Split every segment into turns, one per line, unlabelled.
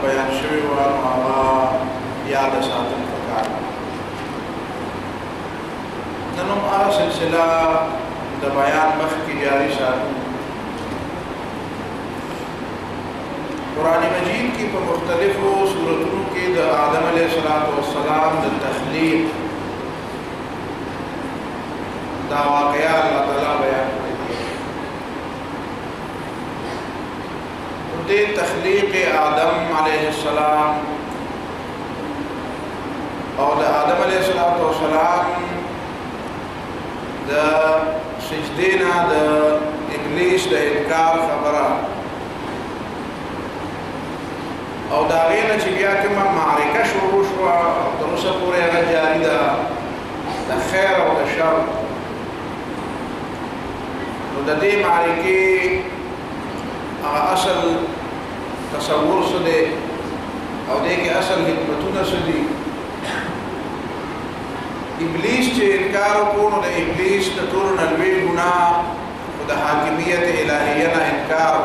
بیان شوی و هغه یاد ساتل پکار نن هم هغه سلسله د بیان مخکې جاری ساتو. قرآن مجید کی په مختلفو سورتونو کې د آدم علیه السلام د تخلیق دا واقعا الله تعالی بیان کړی دی. تخلیق آدم علیه السلام او د آدم علیه السلام د سجدې نه د ابلیس د انکار خبره او دا غینه چې بیا کومه معرکه شروع شوه تر اوسه پورې هغه جاري ده د خیر او د شر. نو د دې معرکې هغه اصل تصور څه دی او دې کې اصل حکمتونه څه دي. ابلیس چې انکار وکړو نو د ابلیس د ټولو نه لوی ګناه او د حاکمیت الهیه نه انکار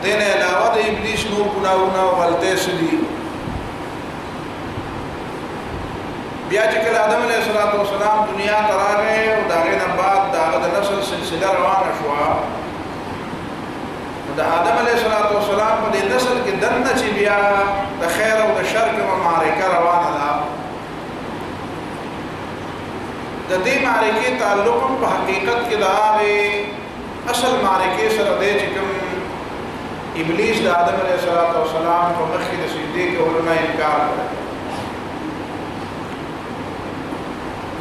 دین علاوه د ابلیس نور ګناهونه او غلطۍ څه دي. بیا چې کله آدم علیه السلام دنیا ته راغی او د هغې نه بعد د هغه د نسل سلسله روانه شوه نو د آدم علیه السلام په دې نسل کې دننه چې بیا د خیر او د شر کومه معرکه روانه ده د دې معرکې تعلق هم په حقیقت کې د هغې اصل معرکې سره دی چې کوم ابلیس د آدم علیه السلام په مخ کې د سجدې کولو نه انکار کړی.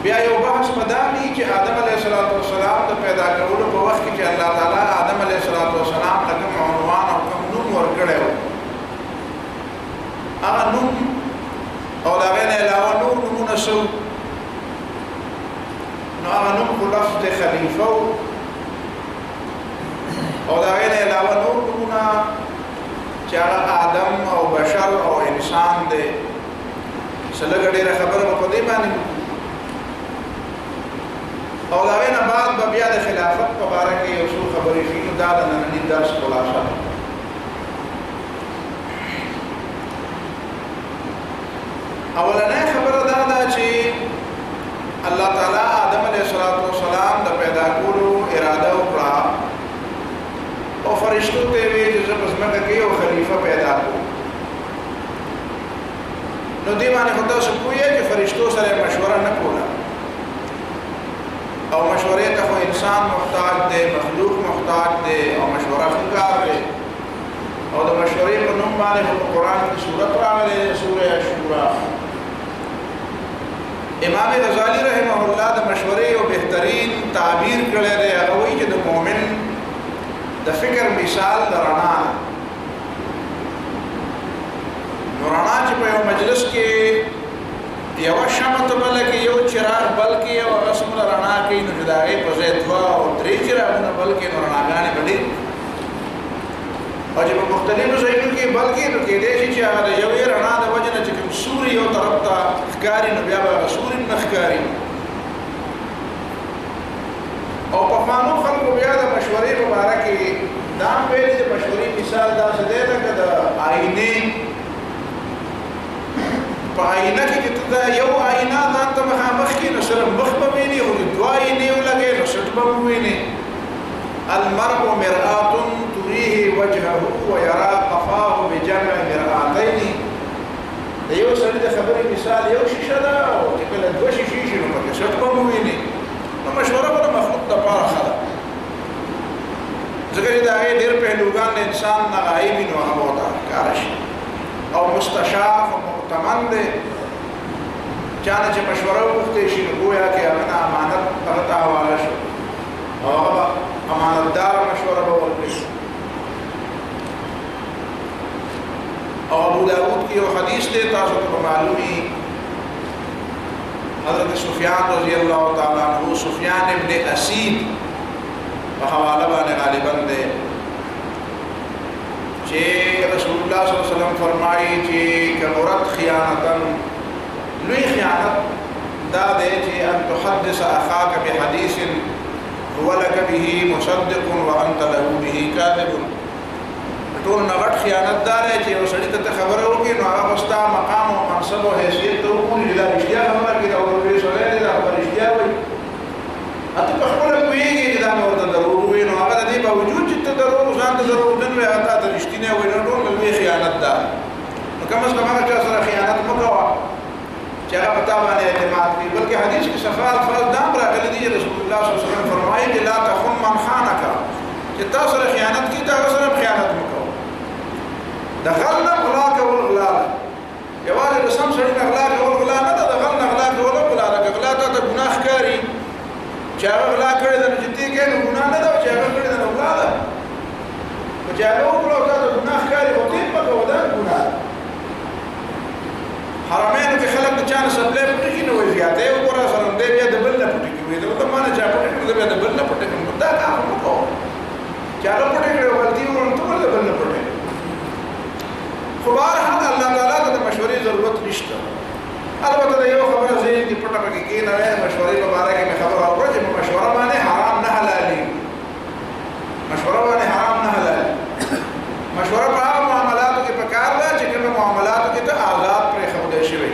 بیا یو بحث په دا دی چې آدم علیه السلام د پیدا کولو په وخت کې چې الله تعالی آدم علیه السلام ته کوم عنوان او کوم نوم ورکړی و هغه نوم او د هغې نه علاوه نور نومونه څه نو هغه نوم خو لفظ د خلیفه و او د هغې نه علاوه نور نومونه چې هغه آدم او بشر او انسان دی څه لږه ډېره خبره به په دې باندې او د هغې نه بعد به بیا د خلافت په باره کې یو څو خبرې شي. نو دا د ننني درس خلاصه ده. اولنۍ خبره دا ده چې الله تعالی آدم علیه السلام د پیدا کولو اراده وکړه او فرشتو ته وی چې زه په ځمکه کې یو خلیفه پیدا کړم. نو دې باندې خو تاسو پوهیږئ چې فرشتو سره مشوره نه کوله او مشورې ته خو انسان محتاج دی، مخلوق محتاج دی او مشوره ښه کار دی او د مشورې په نوم باندې په قرآن کې سورت راغلی دی سوره شورا. امام غزالی رحمه الله د مشورې یو بهترین تعبیر کړی دی. هغه وایي چې د مؤمن د فکر مثال د رڼا نو رڼا چې په یو مجلس کې یوه شمع ته بله کې یو چراغ بل کې او هغه څومره رڼا کوي نو چې د هغې په ځای دوه او درې چراغونه بل کې نو رڼاګانې به ډېر او چې په مختلفو ځایونو کې بل کې نو کېدی شي چې هغه د یوې رڼا د وجې نه چې کوم سوري یو طرف ته ښکاري نو بیا به هغه سوري نه ښکاري. او پخوانو خلکو بیا د مشورې په باره کې دا هم ویلي د مشورې مثال داسې دی لکه د آینې په آینه کې چې ته یو آینه ځان ته مخامخ کړي نو صرف مخ به وینې خو دوه آینې ولګې نو سټ به ووینې. المرء مرآة تريه وجهه ويرى قفاه بجمع مرآتين. د یو سړي د خبرې مثال یو شیشه ده او چې کله دوه شیشې شي نو پکې سټ به ووینې. نو مشوره به د مخلوق دپاره ښه ده ځکه چې د هغې ډېر پهلوګان د انسان نه غایب وي نو هغه ورته ښکاره شي او مستشار او مؤتمن دی. چا نه چې مشوره وغوښتی شي نو ګویا کې هغه نه امانت هغه ته حواله شو او هغه به امانتداره مشوره به ورکړي. او ابو داود کې یو حدیث دی تاسو ته به معلومي حضرت سفیان رضی الله تعالی عنہ سفیان ابن اسید په حواله باندې غالبا دی چې رسول الله صلی الله علیه وسلم فرمایي چې کبرت خیانتا لوی خیانت دا دی چې ان تحدث اخاک بحدیث هو لك به مصدق وانت له به كاذب. ټول نه غټ خیانت دار چې یو سړی ته خبره وکړي نو هغه ستا مقام او منصب او حیثیت ته وګوري دا رښتیا خبره کوي دا ورته سړی دی دا رښتیا وایي اته په خپل کویږي چې دا ورته دروغ وي نو هغه د دې باوجود چې ته دروغ ځان ته دروغ نه وي هغه ته رښتینی وایي نو ټول لوی خیانت ده نو کوم څه هغه چا سره خیانت مه کوه چې هغه په تا باندې اعتماد کوي بلکې حدیث کې صفا الفاظ دام راغلي دي رسول الله صلی الله علیه وسلم فرمایي چې لا تخن من خانک چې تاسو سره خیانت کوي دا سره خیانت مه کوه د غل نه غلا کول غلا ده یوازې د سم سړي نه غلا کول غلا نه ده د غل نه غلا کول غلا ده که غلا ته ګناه ښکاري چې هغه غلا کړې ده نو چې تی کوې نو ګناه نه ده چې هغه کړې ده نو غلا ده که چې هغه وکړه او تا ته ګناه ښکاري خو تی مه کوه دا ګناه ده حرمینو کې خلک د چا نه سپلی پټې کړي نو وایي زیاتی وګوره سره دی بیا د بل نه پټې کړي وایي ته ما نه چا پټې کړي زه بیا د بل نه پټې کړم دا کار مه کوه چې هغه پټې کړې غلطي وکړم ته ولې د بل نه پټې خو بهرحال الله تعالی ته د مشورې ضرورت نشته البته د یو خبره ذهن کې پټه پکې کېنوې مشورې په باره کې مې خبره وکړه چې په مشوره باندې حرام نه حلالېږي مشوره باندې حرام نه حلالېږي مشوره په هغه معاملاتو کې پکار ده چې کومه معاملاتو کې ته آزاد پرېښودی شوی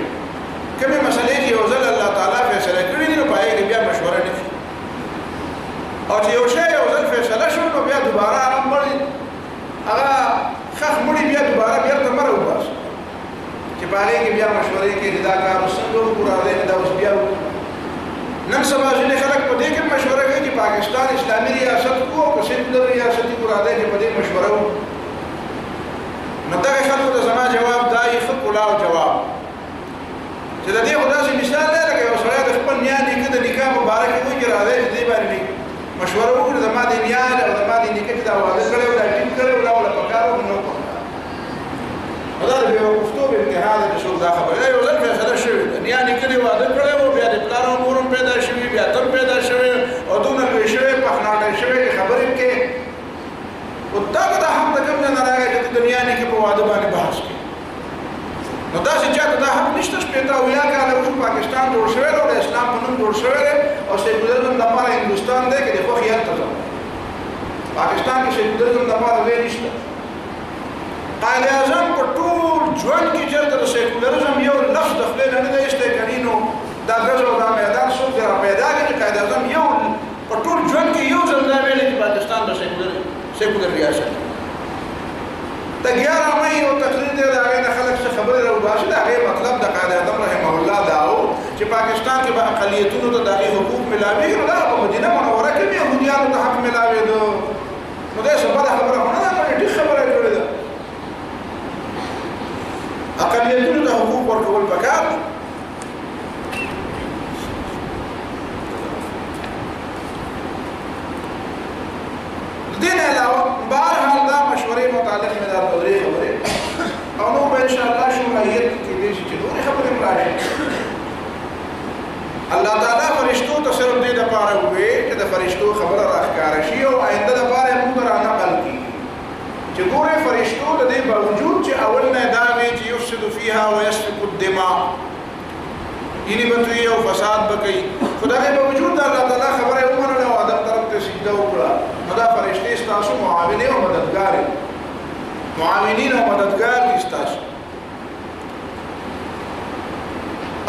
کومې مسلې چې یو ځل الله تعالی فیصله کړي دي نو په هغې کې بیا مشوره نه کړي او چې یو شی یو ځل فیصله شو نو بیا دوباره هغه مړي هغه خخ مړي بیا دوباره بېرته مه راوباسه چې په هغې کې بیا مشورې کې دا کار اوس څنګه وکړو راځئ دا اوس بیا وکړو نن سبا ځینې خلک په دې کې مشوره کوي چې پاکستان اسلامي ریاست وکړو او که سیکولر ریاست وکړو راځئ چې په دې مشوره وکړو نو دغه خلکو ته زما جواب دا یې ښه کلاو جواب چې د دې خو داسې مثال دی لکه یو سړی د خپل نیا نیکه د نکاح په باره کې وایي چې راځئ چې دې باندې مشوره وکړو زما د نیا او زما د نیکه چې دا واده کړی و دا ټینګ کړی و دا وله پکار و نو نو دا د بېوقفتوب امتحان دی چې دا خبره یو ځل فیصله شوې ده نیا نیکه دې واده کړی و بیا د پلار او مور هم پیدا شوي بیا ته هم پیدا شوې او دومره لوی شوې پخناټی شوې چې خبرې کې او دا به دا حق د کوم ځای نه راغی چې د دنیا نیکه په واده باندې بحث کوي نو داسې چاته دا حق نشته شپېته اویا کاله وشو پاکستان جوړ شوی دی او د اسلام په نوم جوړ شوی دی او سیکولرزم لپاره هندوستان دی که د خوښې هلته ځم پاکستان کې سیکولرزم لپاره ځای نشته قائد اعظم په ټول ژوند کې چېرته د سیکولرزم یو لفظ د خولې نه دی ایستی کړي نو دا غږ او دا میدان څوک دی راپیدا کړي چې قائد اعظم یو په ټول ژوند کې یو ځل دا ویلی چې پاکستان د سیکولر ریاست د 11 مئی یو تقریر دی د هغې نه خلک څه خبرې راوباسي د هغې مطلب د قائد اعظم رحمه الله دا و چې پاکستان کې به اقلیتونو ته د هغې حقوق ملاوېږي نو دا په مدینه منوره کې به یهودیانو ته حق ملاوېده نو دا څه بده خبره خو نه ده بلکې ټیک خبره یې کړې ده اقلیتونو ته حقوق ورکول پکار دي دې نه علاوه بهرحال دا مشورې متعلق مې دا درې خبرې او نو به انشاءالله شمولیت کېدی شي چې نورې خبرې هم راشي الله تعالی فرشتو ته صرف دې دپاره ووې چې د فرشتو خبره راښکاره شي او آینده دپاره یې موږ را نقل کړي چې ګورې فرشتو د دې باوجود چې اول نه دا وی چې یفسد فیها ویسفک الدماء یعنی به توی او فساد به کوي خو د هغې باوجود د الله تعالی خبره یې ومنله او ادم طرف ته سجده وکړه نو دا فرشتې ستاسو معاونې او مددګارې معاونین او مددګار دي ستاسو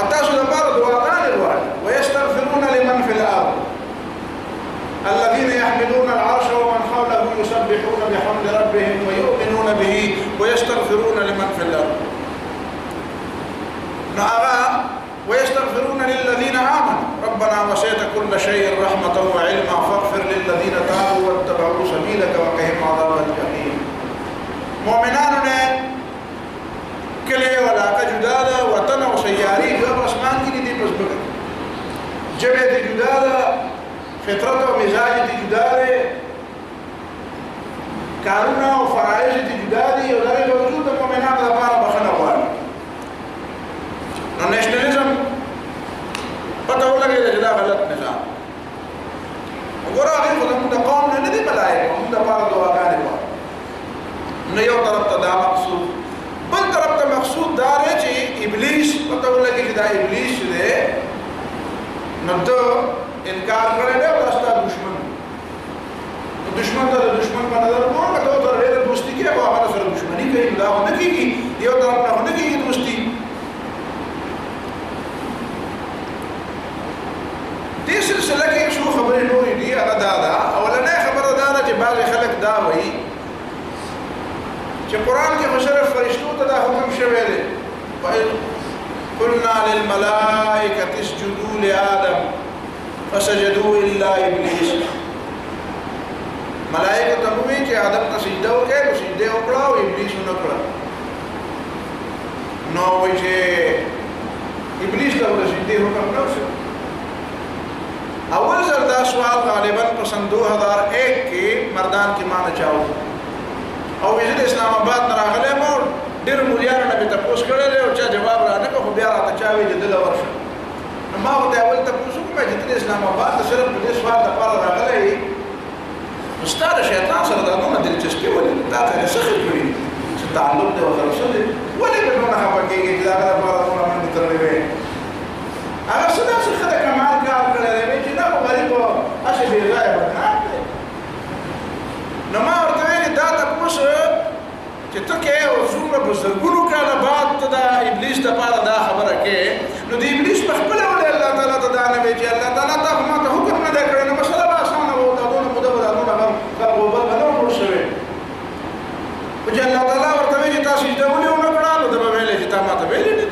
تاسو دپاره دعاګانې غواړي ویستغفرون لمن فی الارض الذين يحملون العرش ومن حوله يسبحون بحمد ربهم ويؤمنون به ويستغفرون لمن في الارض نعم ويستغفرون للذين آمنوا ربنا وسعت كل شيء رحمة وعلما فاغفر للذين تابوا واتبعوا سبيلك وقهم عذاب الجحيم مؤمنان نے کلے ولاقہ جدا دا وطن و سیاری جو اسمان کی نہیں دی پس بکر جبہ دی جدا دا فطرت و مزاج دی جدا دے کارونا و فرائض دی جدا دی اور دارے باوجود دا مؤمنان دا پارا بخنا ہوانی نو نیشنلزم پتہ ہو لگے جدا غلط نظام وګوره هغه خو زموږ د قوم نه دي ملایک موږ د پاره دعاګانې غواړو نه یو طرف ته دا مقصود بل طرف ته مقصود دا دی چې ابلیس پتہ ولګي چې دا ابلیس دی نو ته انکار کړی دی او دا ستا دشمن ته د دشمن په نظر ګورو که ته ورته ډېره دوستي کوې او هغه چې قرآن کې مشرف فرشتو ته دا حکم شوی دی وَإِذْ قُلْنَا لِلْمَلَائِكَةِ اسْجُدُوا لِآدَمَ فَسَجَدُوا إِلَّا إِبْلِيسَ ملائکه ته وایي چې آدم ته سجده وکړي نو سجده وکړه او ابلیس ونه کړه نو وایي چې ابلیس ته د سجدې حکم نه وشو اول ځل دا سوال غالبا په سن 2001 کې مردان کې ما نه چاو او ویل اسلام آباد نه راغلی مو ډېر مولیانو نه به تاسو کړل او چا جواب را نه کوو بیا راته چا وی جدل ورشه ما ورته اول تاسو کوم چې د اسلام آباد صرف په دې سوال لپاره راغلی استاد شیطان سره دا نو دلچسپي ولې دا څه څه کوي چې تعلق دی ورسره څه دی ولې به نو هغه پکې چې دا لپاره نو باندې ترلې وي هغه څه څه خدای کمال کار کړی چې دا غریب اشه دی ځای بدنام دی نو ما ورته ویل دا تاسو چې ته کې او څومره بزرګونو کاله بعد ته دا ابلیس د پاره دا خبره کې نو د ابلیس په خپل ولې الله تعالی ته دا نه وی چې الله تعالی ته ما ته حکم نه کړی نو مسله به اسانه وو دا دونه مده ولا نو دا غوبل نه ورشوي او چې الله تعالی ورته وی چې تاسو دې ولې ونه کړل نو دا به ویلې چې تا ما ته ویلې نه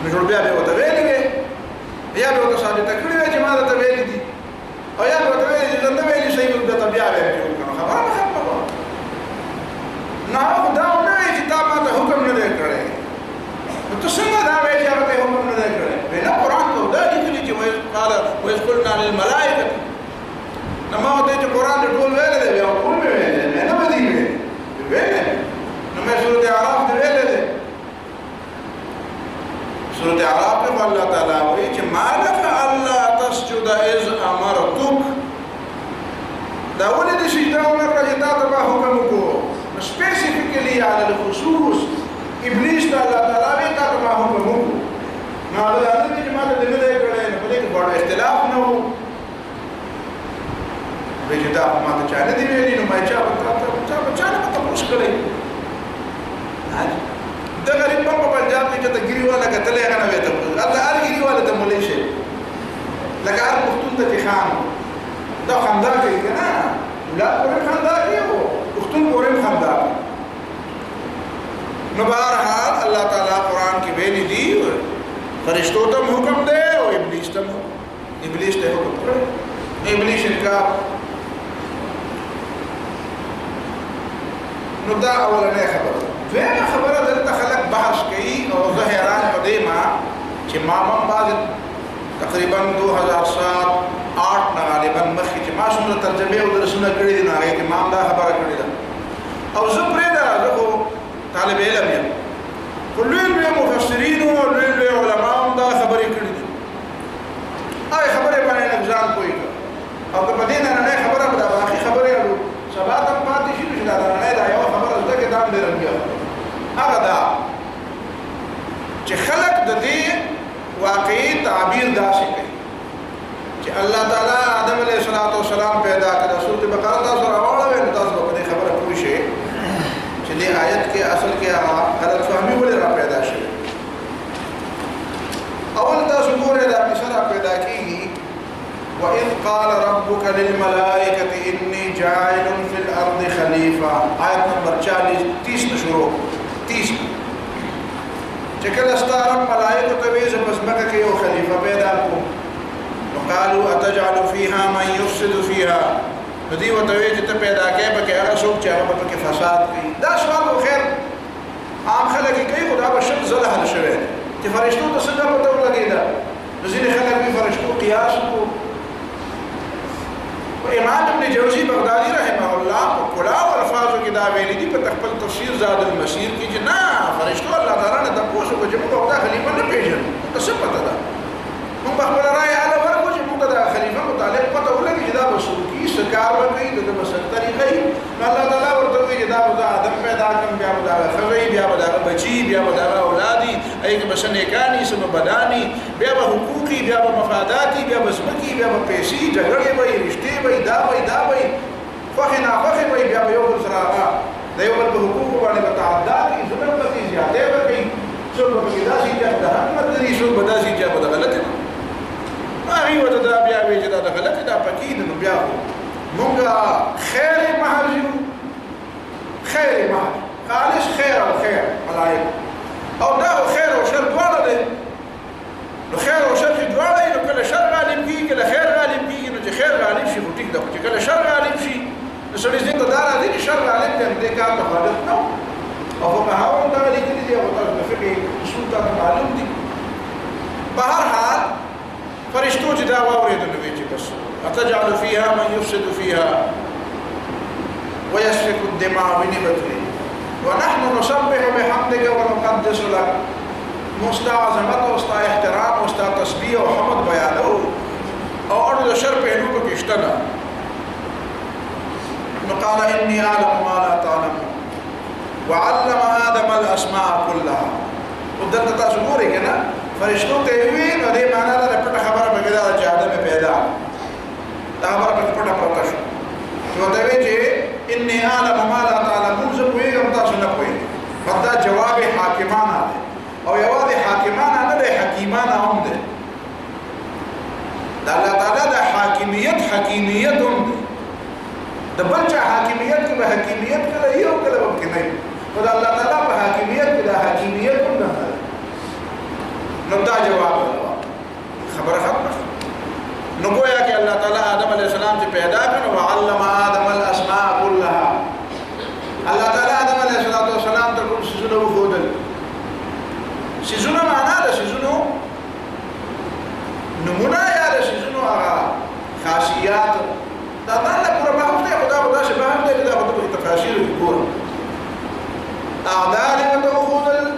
نو جوړ بیا به وته ویلې بیا به وته ثابت کړی چې ما ته ویلې دي او یا به وته ویلې چې نه ویلې شي نو دا بیا به خبره نه خبره نو دا نه چې تا ما ته حکم نه کړی نو ته څنګه دا وایې چې هغه ته حکم نه کړی وینا قرآن ته دا لیکلي چې قال وَإِذْ قُلْنَا لِلْمَلَائِكَةِ نو ما ته چې قرآن دې ټول ویل دی بیا ټول ویل نه بدی ویل نو مې سورۃ اعراف دې ویل دی سورۃ اعراف کې الله تعالی وایي چې ما لك الا تسجد اذ امرتك دا ولې دې سجده ورکړه چې تا ته حکم وکړو specifically على الخصوص ابلیس ته الله تعالی به تا ته حکم وکړو نو هغه د دې جماعت د نه کړه نو په دې کې ډېر اختلاف نه وو به چې دا ما ته چا نه دی ویلي نو ما چا په نه تاسو کړی دا غریب په پنجاب کې چې ګری والا کتلې هغه نه وته الله هر ګری والا ته مولې شي لکه هر پښتون ته خان دا خاندان کې کنه لا پورې خاندان کې وو پښتون پورې خاندان نو بهرحال الله تعالی قرآن کې ویلي دي فرشتو ته حکم دی او ابلیس ته حکم کړی ابلیس انکار نو دا اولنې خبره دویمه خبره دلته خلک بحث کوي او زه حیران پدې ما چې ما هم بعد تقریبا 2007-8 نه غالبا مخکې چې ما څومره ترجمه او درسونه کړي دي نو هغې کې ما هم دا خبره کړې ده او زه پرېږده زه خو طالب علم یم خو لوی مفسرینو او لوی علما هم دا خبرې کړي دي هغې خبرې باندې لږ ځان پوه کړه او که په دې نننۍ خبره به دا باقي خبرې سبا ته پاتې شي چې دا نننۍ دا یوه خبره زده کړې دا هم ډېره لویه هغه دا چې خلک د دې واقعي تعبیر داسې کوي چې الله تعالی آدم علیه السلام پیدا کړ سورۃ بقره تاسو راوړل نو تاسو په دې خبره پوه شئ چې دې آیت کې اصل کې غلط فهمي ولې را پیدا شي اول تاسو ګورئ دا کیسه را پیدا کیږي وَإِذْ قَالَ رَبُّكَ لِلْمَلَائِكَةِ إِنِّي جَاعِلٌ فِي الْأَرْضِ خَلِيفَةً آیت نمبر 30 شروع 30 چې کله ستاره ملائکه ته وایي چې پس مکه کې یو خلیفہ پیدا کوم نو قالوا أتجعل فيها من يفسد فيها نو دی ورته وایي چې ته پیدا کې به کې هغه څوک چې هغه په کې فساد کوي دا سوال خو خیر عام خلک یې کوي خو دا به شک زله حل شوی چې فرشتو ته څنګه پته ولګېده نو ځینې خلک وایي فرشتو قیاس وکړو امام ابن جوزی بغدادی رحمه الله په کلاو الفاظو کې دا ویلي دي په خپل تفسیر زاد المسیر کې چې نه فرشتو الله تعالی نه تاسو کو چې موږ دا خلیفہ نه پیژنو څه پته ده موږ خپل رائے اعلی ورکو چې موږ دا خلیفہ متعلق پته ولګي چې دا وسوکی سکار ورکړي د مسل طریقې الله تعالی ورته وی چې دا آدم پیدا کړم بیا دا خوي بیا دا بچي بیا دا اولادي ایګ بسنه کانی سم بدانی بیا به حقوقي بیا به مفاداتي بیا به سمکی بیا به پیسې جګړې وي رشتې وي دا وي فخنا وي بیا به یو سره د یو بل حقوق باندې متعدد ظلم پتی زیاته ورکړي څو په کې دا شي چې د حکومت لري څو په دا شي چې په غلطه هغه وته دا بیا وی چې دا غلطه دا پکې نو بیا مونږه خیر محل خیر محل ملائک او دا خیر او شر دواړه دی نو خیر او شر چې دواړه نو کله شر غالب کیږي کله خیر غالب کیږي نو چې خیر غالب شي خو ټیک ده چې کله شر غالب شي نو سړي ذهن ته دا راځي چې شر غالب دی دې کار ته حاجت نه او فقهاء هم دا لیکلي دي او تاسو د فقه اصول ته معلوم دي په هر حال فرشتو چې دا واورېدل وی چې بس اتجعل فيها من يفسد فيها ويسفك الدماء بنبته ونحن نسبح بحمدك ونقدس لك مستا عظمت او ستا احترام او ستا تسبیح او حمد بیانو او اړو د شر په نوم کې اشتنا نو قال اني اعلم ما لا تعلم وعلم آدم الاسماء كلها ودلته تاسو ګورئ کنه فرشتو ته وی نو دې معنا دا پټه خبره به دا چې آدم پیدا دا خبره په پټه پروت شو نو دا وی چې اني اعلم ما لا تعلمون زه پوهیږم تاسو نه پوهیږئ دا جواب حاکمانه دی او یوازې حاکمانه نه دی حکیمانه هم دی دا الله تعالی د حاکمیت حکیمیت هم دی د بل چا حاکمیت کې به حکیمیت کله یو کله به کې نه خو د الله تعالی په حاکمیت کې د حکیمیت هم نه نو دا جواب خبره ختمه نو گویا کہ اللہ تعالیٰ آدم علیہ السلام سے پیدا کرنا وعلم آدم الاسماء كلها اللہ تعالیٰ آدم علیہ السلام تکن سیزنو خودل سیزنو معنی دا سیزنو نمونا یا دا سیزنو آغا خاصیات دا اللہ پورا بحث دے خدا سے بحث دے دا خدا تفاصیل کی پورا اعداد متو خودل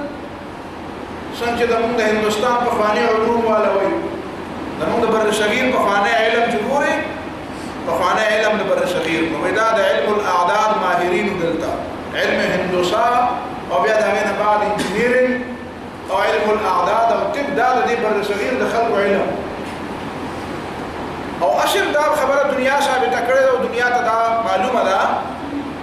سنچه دا من دا ہندوستان پخوانی علوم والا وی زمون د بر صغیر په خانه علم چې ګوري په خانه علم د بر صغیر نو دا د علم الاعداد ماهرین دلته علم هندسه او بیا دا غنه بعد انجینیرینګ او علم الاعداد او طب دا د بر صغیر د خلق علم او اشر دا خبره دنیا ثابته کړې او دنیا ته دا معلومه ده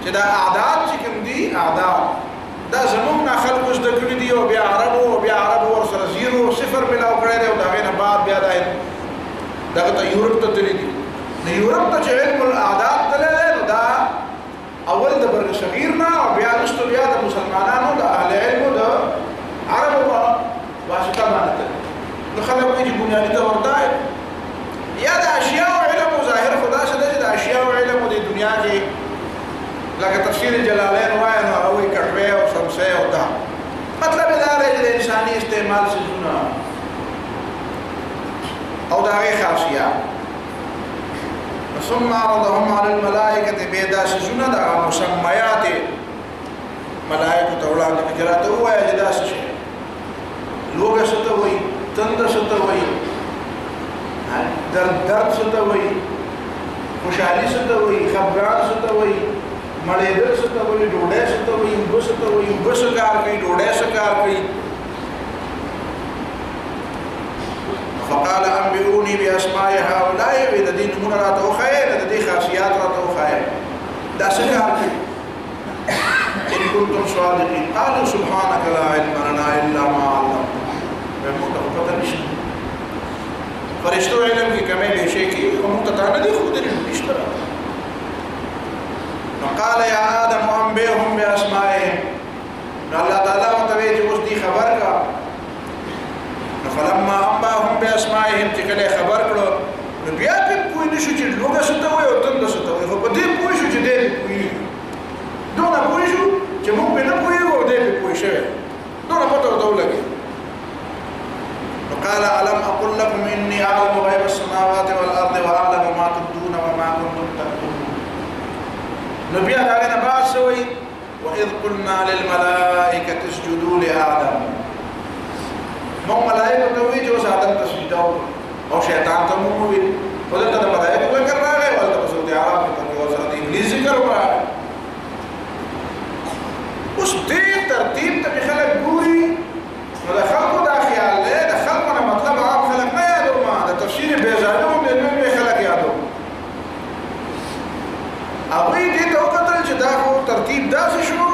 چې دا اعداد چې کوم دي اعداد دا زمون خلق اوس د کړي دي او بیا عربو ور سره زیرو صفر ملاو کړی دی او دا غنه بعد بیا دغه ته یورپ ته تللی دي نو یورپ ته چې علم الاعداد تللی نو دا اول د بر صغیر نه او بیا وروسته بیا د مسلمانانو د اهل علم د عربو په واسطه باندې نو خلک یې بنیادی طور ته یا د اشیاء علم او ظاهر خدا څخه د اشیاء علم د دنیا کې لکه تفسیر جلالین وایي نو او کټوي او شمسه او دا مطلب دا دی چې انساني استعمال سيزونه او دا غي خاصيه ثم عرضهم على الملائكه بيدا سيزونه دا مسميات ملائکه ته وړاندې کړه ته وایي دا څه شي لوګه څه وایي تند څه وایي درد څه وایي خوشالي څه وایي خبران څه وایي مړېدل څه ته وایي ډوډۍ څه ته وایي اوبه څه ته وایي اوبه څه کار کوي ډوډۍ څه کار کوي فقال انبئوني باسماء هؤلاء والذين من راته خير الذي خاصيات راته خير دا څه کار کوي ان كنتم صادقين قالوا سبحانك لا علم لنا الا ما علمتنا ومتفقه فرشتو علم کی کمی بے شے کی ومتتانا دی خود نشترا قال يا آدم انبئهم باسمائهم الله تعالی متوجه اوس دی خبر کا فلما انبأهم باسمائهم چې کله خبر کړو نو بیا په کوی نشو چې لوګه څه ته وي او تند څه ته وي خو په دې پوه شو چې دې کوی دونه پوه شو چې موږ په نه پوهیږو او دې په پوه شوی دونه پته ورته ولګي قال ألم أقل لكم إني أعلم غيب السماوات والأرض وأعلم ما تبدون وما كنتم تكتمون نبي علينا بعد سوي وإذ قلنا للملائكة اسجدوا لآدم مو ملائكة توي جو آدم تسجدوا أو شيطان تموي وده كده ملائكة ذكر راه ولا تبصوا دي عرب كده وصل إنجليزي ذكر راه اس دې ترتیب ته خلک ګوري نو د خلکو دا خیال دی د خلکو نه مطلب عام خلک نه یادو ما د تفسیر بیزانه هم د نوم خلک یادو هغوی دې ته وکتل چې دا خو ترتیب داسې شو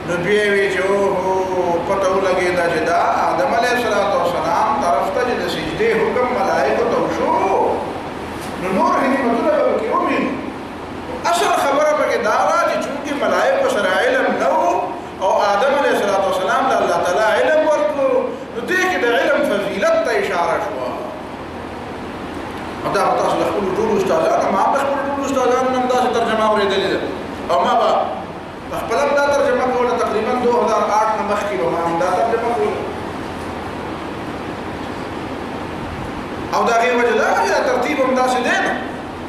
نو بیا یې وی چې اوهو پته ولګېده چې دا آدم علیه السلام طرف ته چې د سجدې حکم ملایکو ته وشو نو نور حکمتونه به پکې ووینو اصل خبره پکې دا وه چې چونکې ملایکو سره علم نه و او آدم علیه السلام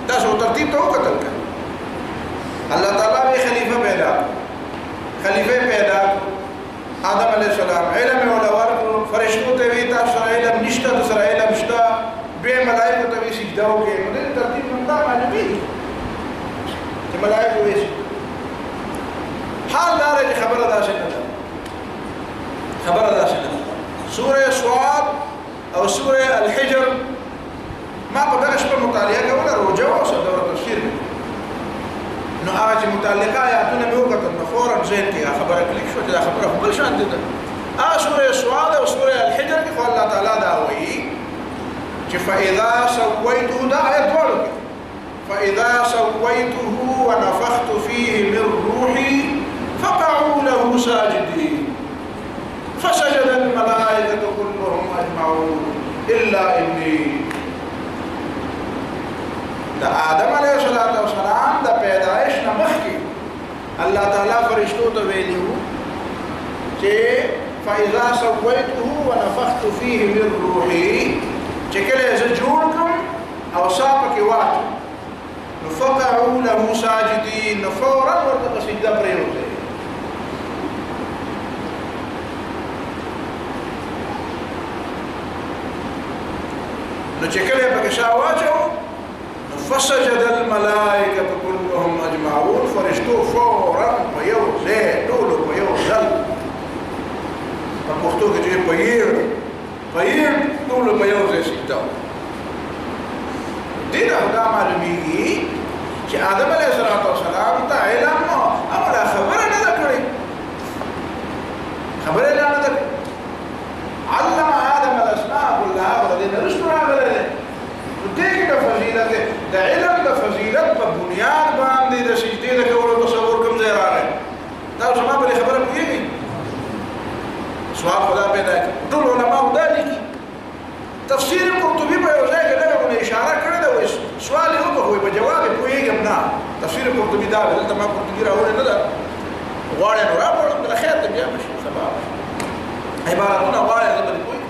دا سو ترتیب ته وکتل کړه الله تعالی به خلیفہ پیدا آدم علیہ السلام علم ولا ورکو فرشتو ته وی تاسو علم نشته د سره علم شته به ملائکه ته وی سجده وکړي نو د ترتیب مندا معلومي چې ملائکه وی حال دار چې خبره داسې نه سوره صاد او سوره الحجر ما په دغه شپه مطالعه کوله روجه او دوره تفسیر نو هغه چې متعلقه آیاتونه مې وکتل نو فورا ذهن کې خبره کلیک شو چې دا خبره خو بل شان دي هغه سوره صاد او سوره الحجر کې الله تعالی دا وایي چې فاذا سويته دا آیت ورته فاذا سويته ونفخت فيه من روحي فقعوا له ساجدين فسجد الملائكة كلهم أجمعون إلا إبليس دا آدم علیہ السلام دا پیدائش نمخی اللہ تعالیٰ فرشتو تو ویلیو چه فَإِذَا سَوَّيْتُهُ وَنَفَخْتُ فِيهِ مِنْ رُوحِي چه کلے ازا جوڑکم او ساپکی واتو نفقعوا له ساجدین نفورا ورطا سجدہ پریوزے نو چه کلے بکشا واچو فسجد الملائكة كلهم أجمعون فرشتو فورا ويوزي دولو ويوزل فمختوك جي بيير دولو ويوزي سجدو دين هدا معلوميگي چې آدم علیہ السلام تا علم امرا خبره نه کړی علم آدم الاسماء كلها ولدين رسول راغله دغه د فضیلت د علم د فضیلت په بنیاد باندې د سجدې د کولو تصور کوم ځای راغی دا زما په خبره کوي سوال خدا پیدا ټول علماء دا لیکي تفسیر قرطبي په یو ځای کې دغه اشاره کړې ده وایي سوال یې وکړو په جواب یې کویږم نه تفسیر قرطبي دا دلته ما قرطبي راوړل نه ده غواړي نو راوړل بل خیر ته بیا مشي سبب عبارتونه غواړي دا به کوي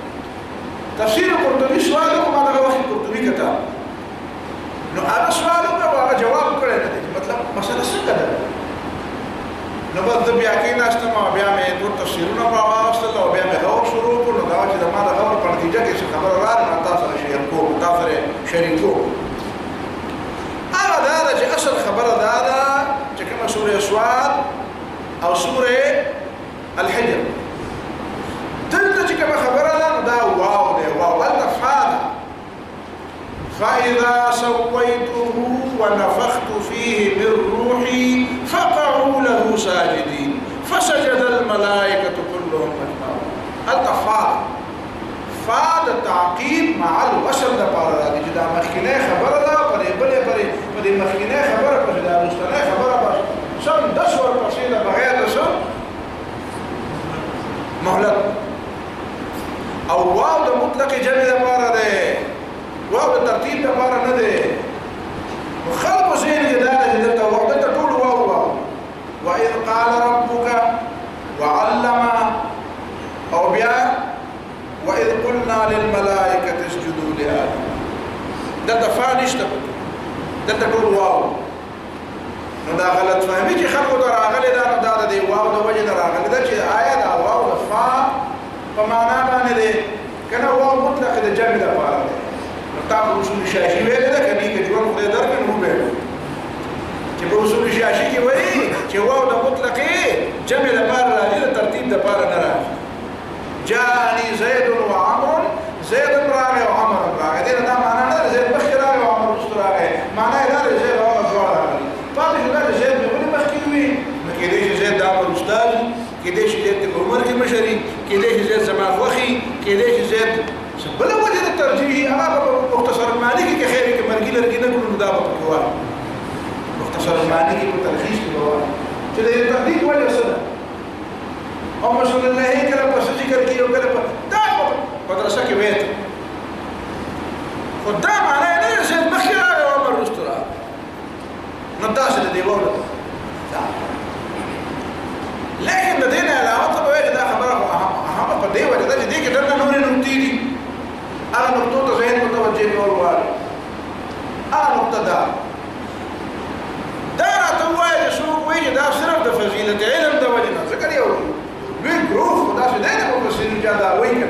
تفسیر قرطبي سوال کوم دا وخت قرطبي کتاب نو هغه سوال هغه جواب کړی نه دی مطلب مسله څنګه ده نو بس بیا کې ناشته ما بیا مې د تفسیرونو په واسطه او بیا مې غور شروع کړ نو دا چې د ما د غور په نتیجه کې څه خبره راغله تاسو سره شریک کوم تاسو سره شریک کوم هغه دا چې اصل خبره دا ده چې کومه سوره صاد او سوره الحجر دلته چې کومه خبره ده دا واو ده واو التفاعل فإذا سويته ونفخت فيه من روحي فقعوا له ساجدين فسجد الملائكة كلهم أجمعون التفاعل فاد التعقيب مع الوصل ده بارا دي جدا مخكنه خبر ده پرې مخکینه خبره پرې دا رستنه خبره بس سم 10 ور پسې ده بغیر ده سم مهلت او واو د مطلق جمع لپاره ده واو د ترتیب لپاره نه ده خلق زين جدال دلته وحدت طول واو واذ قال ربك وعلم او بیا واذ قلنا للملائكه اسجدوا لآدم دلته فانشت دلته طول واو نو دا غلط فهمي چې خلکو ته راغلي دا نو دا د واو د وجه راغلي دا چې آیا دا واو د فا په معنا باندې ده کنه واو مطلق د جمع لپاره ده نو تاسو اصول شاشي ویل ده کني چې ژوند خدای درکې نو به چې په اصول شاشي کې وایي چې واو د مطلق جمع لپاره راځي د ترتیب لپاره نه راځي جاءني زيد وعمر زيد راغي وعمر راغي دا معنا نه زيد مخکې راغي او عمر وروسته راغي معنا یې دا زيد او عمر راغي پاتې شو دا زيد په ولې مخکې وي نو کې دې زيد د عمر استاد کې دې زيد د عمر کې مشري کې دې زيد زما خوخي کې دې زيد بل وجه الترجيح هغه مختصر المعنی کې خیر کې مرګي لرګي نه کولو دا په کوه مختصر المعنی کې په ترخیص کې وایي چې د تقدید وجه څه ده او رسول الله کله په ذکر کې او کله په دا مدرسه کې وایي خدای معنی نه زید مخکې راغی او عمر وروسته راغی نو تاسو د دې وره لكن د دې نه علاوه ته وایي دا خبره هغه په دې وجه ده چې دې کې دنه نورې نقطې دي هغه نقطو ته ذهن متوجه کول غواړي هغه نقطه ده چې دا صرف د فضیلت علم د وجه نه ذکر یو لوی ګروپ خدا چې دی د مفسرین چې دا وایي نو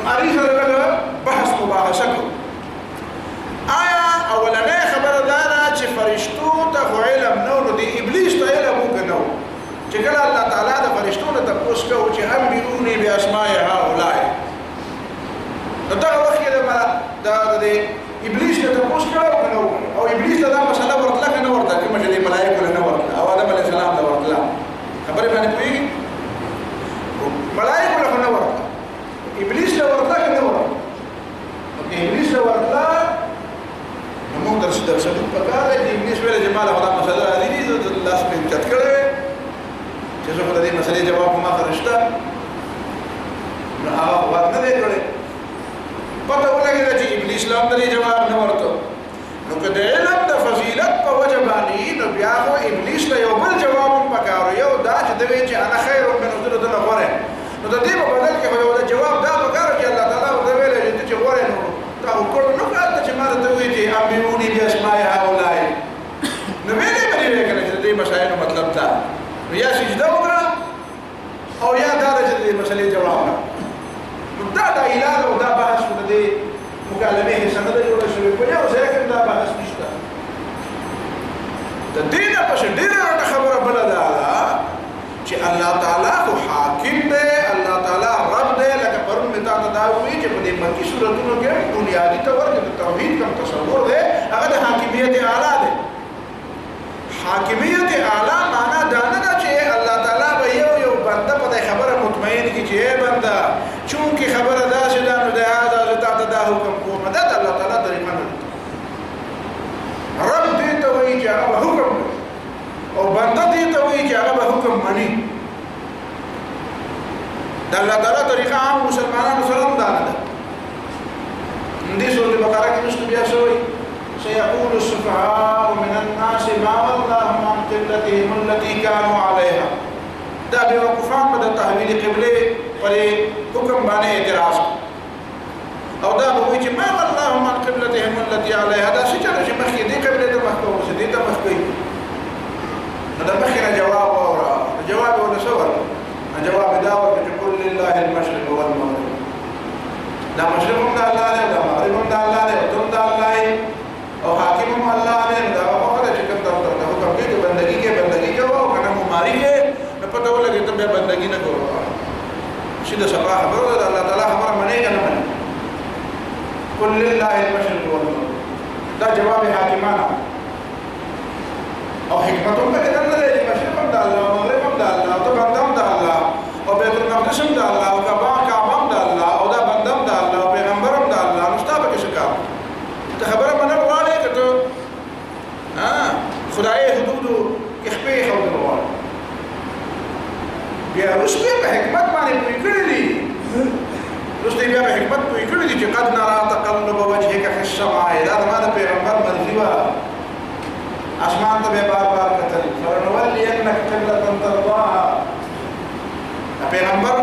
هغې سره لږ بحث مباحثه کړو آیا اولنۍ خبره دا ده چې فرشتو ته خو علم نه نو د ابلیس ته علم وکړه نه چې کله الله تعالی د فرشتو نه تپوس کوو چې انبئوني باسماء هؤلاء نو دغه وخت کې د ابلیس ته تپوس کړه او ابلیس ته دا مسله ورتله که نه ورته کومه چې د ملایکو له نه ورتله او آدم علیه السلام له ورتله خبرې باندې پوهېږي ملایکو له خو نه ورتله ابلیس له ورتله که نه ورتله نو که ابلیس له ورتله نو موږ در ثبوت پکار دی چې ابلیس ویله چې ما له خو دا مسله راځي دي زه لاس مې اوچت کړی وی چې زه خو د دې مسلې جواب په ما سره شته نو هغه خو بات نه دی کړی پته ولګېده چې ابلیس له هم د دې جواب نه ورته نو که د علم د فضیلت په وجه باندې نو بیا خو ابلیس له یو بل جواب هم پکار یو دا چې ده وایي چې انا خیر من زه له ده نه غوره نو د دې په بدل کې خو یو د جواب دا پکار چې الله تعالی ورته ویلی چې ته چې غوره نو تا خو کړو نه کار ته چې ما درته وایي چې انبئوني باسماء هؤلاء نو ویلې به دې ویې که نه چې د دې مسایلو مطلب دا نو یا سجده وکړه او یا دا ده چې د دې مسلې جواب نه نو دا علاج او دا بحث د دې مکالمې حصه نه ده جوړه شوې په یو ځای کې دا بحث نشته د دې نه پس ډېره خبره بله دا ده چې الله تعالی خو حاکم دی الله تعالی رب دی لکه پرون مې تا ته دا وویل چې په دې مکي صورتونو کې بنیادي طور کې د توحید کوم تصور دی هغه د حاکمیت اعلی دی حاکمیت اعلی معنا دا نه ده چې الله تعالی به یو بنده په دې خبره مطمئن کړي چې ای بنده چونکې خبره داسې ده نو د هذا زه تا ته دا حکم کوم دا د الله تعالی طریقه نه ده رب دې ته وایي چې هغه به حکم کوي او بنده دې ته وایي چې هغه به حکم مني د الله تعالی طریقه عام مسلمانانو سره هم دا نه ده دې سورة بقره کې مشته بیا شوی سيقول السفهاء من الناس ما ولاهم عن قبلتهم التي كانوا عليها دا بیوقوفان به د تحویل قبله پرې حکم باندې اعتراض او دا به وایي چې ما ولاهم عن قبلتهم التي عليها دا څه چله چې مخکې دې قبلې ته مخ کوو دې ته مخ کوي نو د مخکې نه جواب واوره جواب یې ورته څه ورکړ جواب دا ورکړ چې قل لله المشرق والمغرب دا مشرق هم د الله دی دا مغرب هم د الله دی او ته هم د الله یې او حاکم هم الله دی دا هغه چې کوم درته حکم کوي چې بندګي کې بندګي کوه او که نه مماري کې نو پته ولګي ته بیا بندګي نه کوه سیده صفا خبره ده الله تعالی خبره منې که نه منې قل لله المشرق والمغرب دا جواب حاکمانه او حکمت هم پکې دننه دی چې مشرق هم د الله او مغرب هم د الله او ته بنده هم د الله او بیت المقدس هم د الله او کعبه هم د الله او دا بنده هم د الله او پیغمبر هم د الله نو ستا پکې څه کار ته خبره منل غواړې که ته خدایي حدودو کې خپې ایښودل غواړې بیا وروسته په حکمت باندې پوه کړي دي وروسته بیا په حکمت پوه کړي دي چې قد نرى تقلب وجهك في السماء دا زما د پیغمبر مرضي وه اسمان ته بیا بار بار کتل فلنولینک قبلة ترضاها د پیغمبر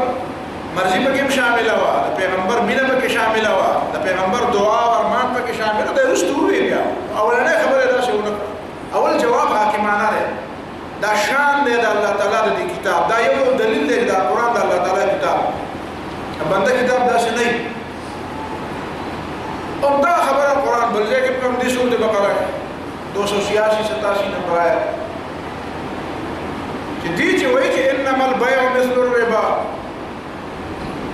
مرضي پکې هم شامله وه د پیغمبر مینه پکې شامله وه د پیغمبر دعا او ارمان پکې شامله دی وروسته وویل بیا اولنۍ خبره یې داسې ونه کړه اول جواب حاکمانه دی دا شان دی د الله تعالی د دې کتاب دا یو دلیل دی دا قرآن د الله تعالی کتاب بنده کتاب داسې نه وي او دا خبره قرآن بل ځای کې په همدې سورة بقره 286 نمبر آیت چې دې چې وایي چې انما البيع مثل الربا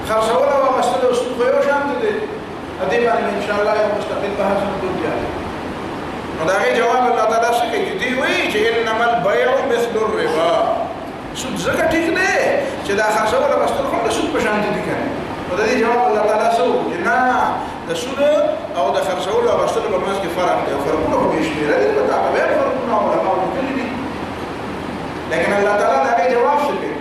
خرڅول او اخیستل او سود خو یو شان دي دې باندې ان شاء الله یو مستقل بحث وکړو بیا نو دا غي جواب الله تعالی څه کوي دې وایي چې انما البيع مثل الربا سود ځکه ټیک دی چې دا خرڅول او اخیستل خو د سود په شان دي کنه نو دا دې جواب الله تعالی څه وایي نه د سود او د خرڅول او اخیستل په منځ کې فرق دی او فرقونه به شمیره دي په تابع به فرقونه علماء لیکلي دي لیکن الله تعالی دا غي جواب څه کوي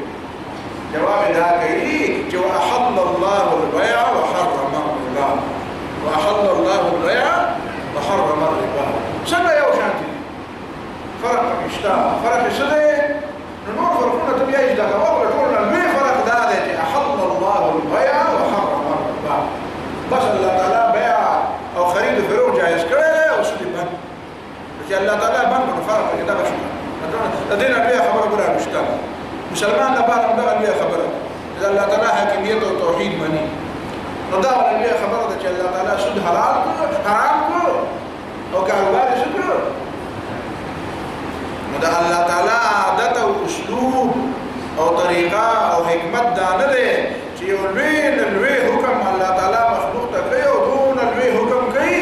جواب دا کوي چې واحل الله البيع وحرم الربا واحل الله البيع وحرم الربا څنګه یو شان دي فرق نشته فرق څه دی نو فرقونه ته بیا دا کومه ټول نه فرق دا دی چې احل الله البيع وحرم الربا بس الله تعالی بيع او خرید او فروغ جایز کړی او سود بند چې الله تعالی بند فرق کې دا شو د مسلمان لپاره همدغه لویه خبره چې الله تعالی حاکمیت او توحید مني نو دا لویه خبره ده چې الله تعالی سود حلال کړو حرام کړو او کاروبار یې څه کړو نو دا الله تعالی عادت او اسلوب او طریقه او حکمت دا نه دی چې یو لوی حکم الله تعالی مخلوق ته کوي او دون لوی حکم کوي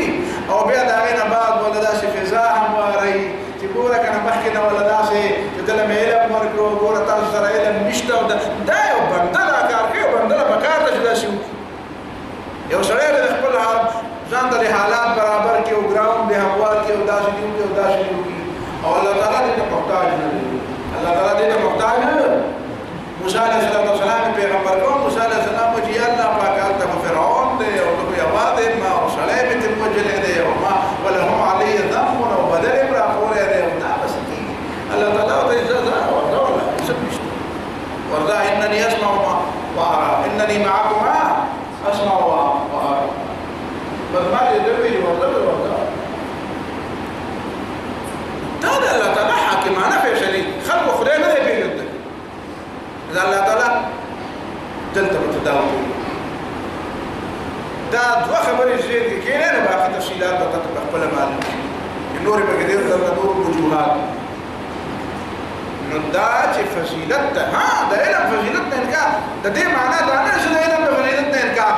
او بیا د هغې نه بعد ولا داسې فضا هم وارئ چې ګوره که نه مخکې نه ولا داسې چې دله مې علم ورکړو ګوره تاسو سره علم نشته دا یو بنده دا کار کوي یو بنده له پکار ده چې داسې وکړي یو سړی د خپل ځان ته د حالات برابر کړي او ګراوند د هموار کړي او داسې دي وکړي او داسې دي وکړي او الله تعالی دې ته محتاج نه دی الله تعالی دې ته محتاج نه موسی علیه السلام پیغمبر کوم موسی علیه السلام چې یا الله پاک هلته فرعون دی او ته یوازې ما او سړی مې ترې وجلی دی او ما ولهم علی ذنب او بدل یې پراخولی دی او دا بس کېږي الله تعالی ورته اجازه ورکوله څه نشته ورته انني اسمع وارى انني معكما اسمع وارى بس ما دې دې ویلي ورته دا د الله تعالی حاکمانه فیصلې خلکو خدای نه دی پېژندلی دا الله تعالی دلته متداول کوي دا دوه خبرې چې کېنه نه باقي تفصیلات به تاسو په خپل معلوم شي نورې به ډېر درته نور وجوهات نو دا چې فضیلت ده ها د علم فضیلت نه انکار د دې معنا دا نه چې د علم د فضیلت نه انکار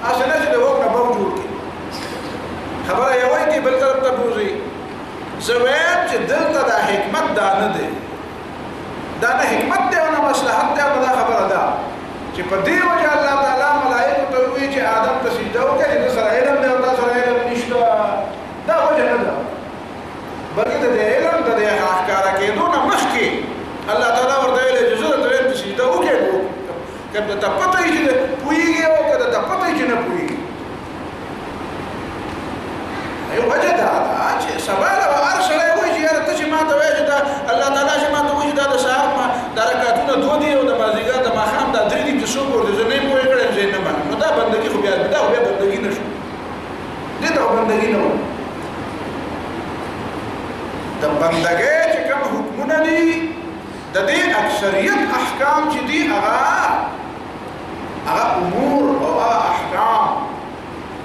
اصل نه چې د وګ نه به جوړ کړي خبره یې وایي چې بل طرف ته بوزي زویم چې دلته د حکمت دا نه دی دا نه حکمت دی او نه مصلحت دی او دا خبره ده چې په دې وجه الله تعالی ملائکو ته وایي چې آدم ته سجده وکړي چې سره علم دی او تا سره علم نشته دا وجه نه ده بلکې د علم د ښکاره کېدو نه مخکې الله تعالی ورته ویلي چې زه درته وایم چې سجده وکړې که درته پته وي چې پوهېږي او که درته پته وي چې نه پوهېږي یو وجه دا ده چې سبا له به هر سړی وایي چې یاره ته چې ما ته وایې چې دا الله تعالی چې ما ته وایي چې دا د سهار دا رکعتونه دوه دي او د مازدیګر د ماښام دا درې دي چې څوک ورته زه نه یم پوهې کړی زه یې نه منم نو دا بندګي خو بیا بندګي نه شو دې ته خو بندګي نه وایي د بندګۍ چې کوم حکمونه دي د دې اکثریت احکام چې دي هغه امور او هغه احکام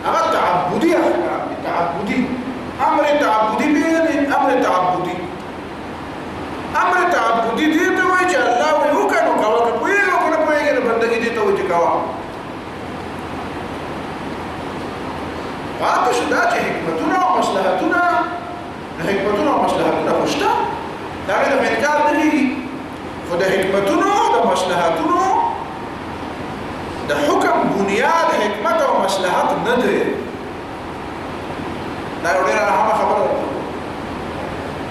هغه تعبدي احکام دي تعبدي امر تعبدي بيني امر تعبدي دي ته وایي چې الله وایي وکړه نو کوه که پوهېږي او که نه پوهېږي نو بندګي دې ته وایي چې کوه پاتې شو دا چې حکمتونه او مصلحتونه خو شته د هغې نه انکار نه کېږي خو د حکمتونو د مصلحتونو د حکم بنیاد حکمت او مصلحت نه دی دا یو ډېره اهمه خبره ده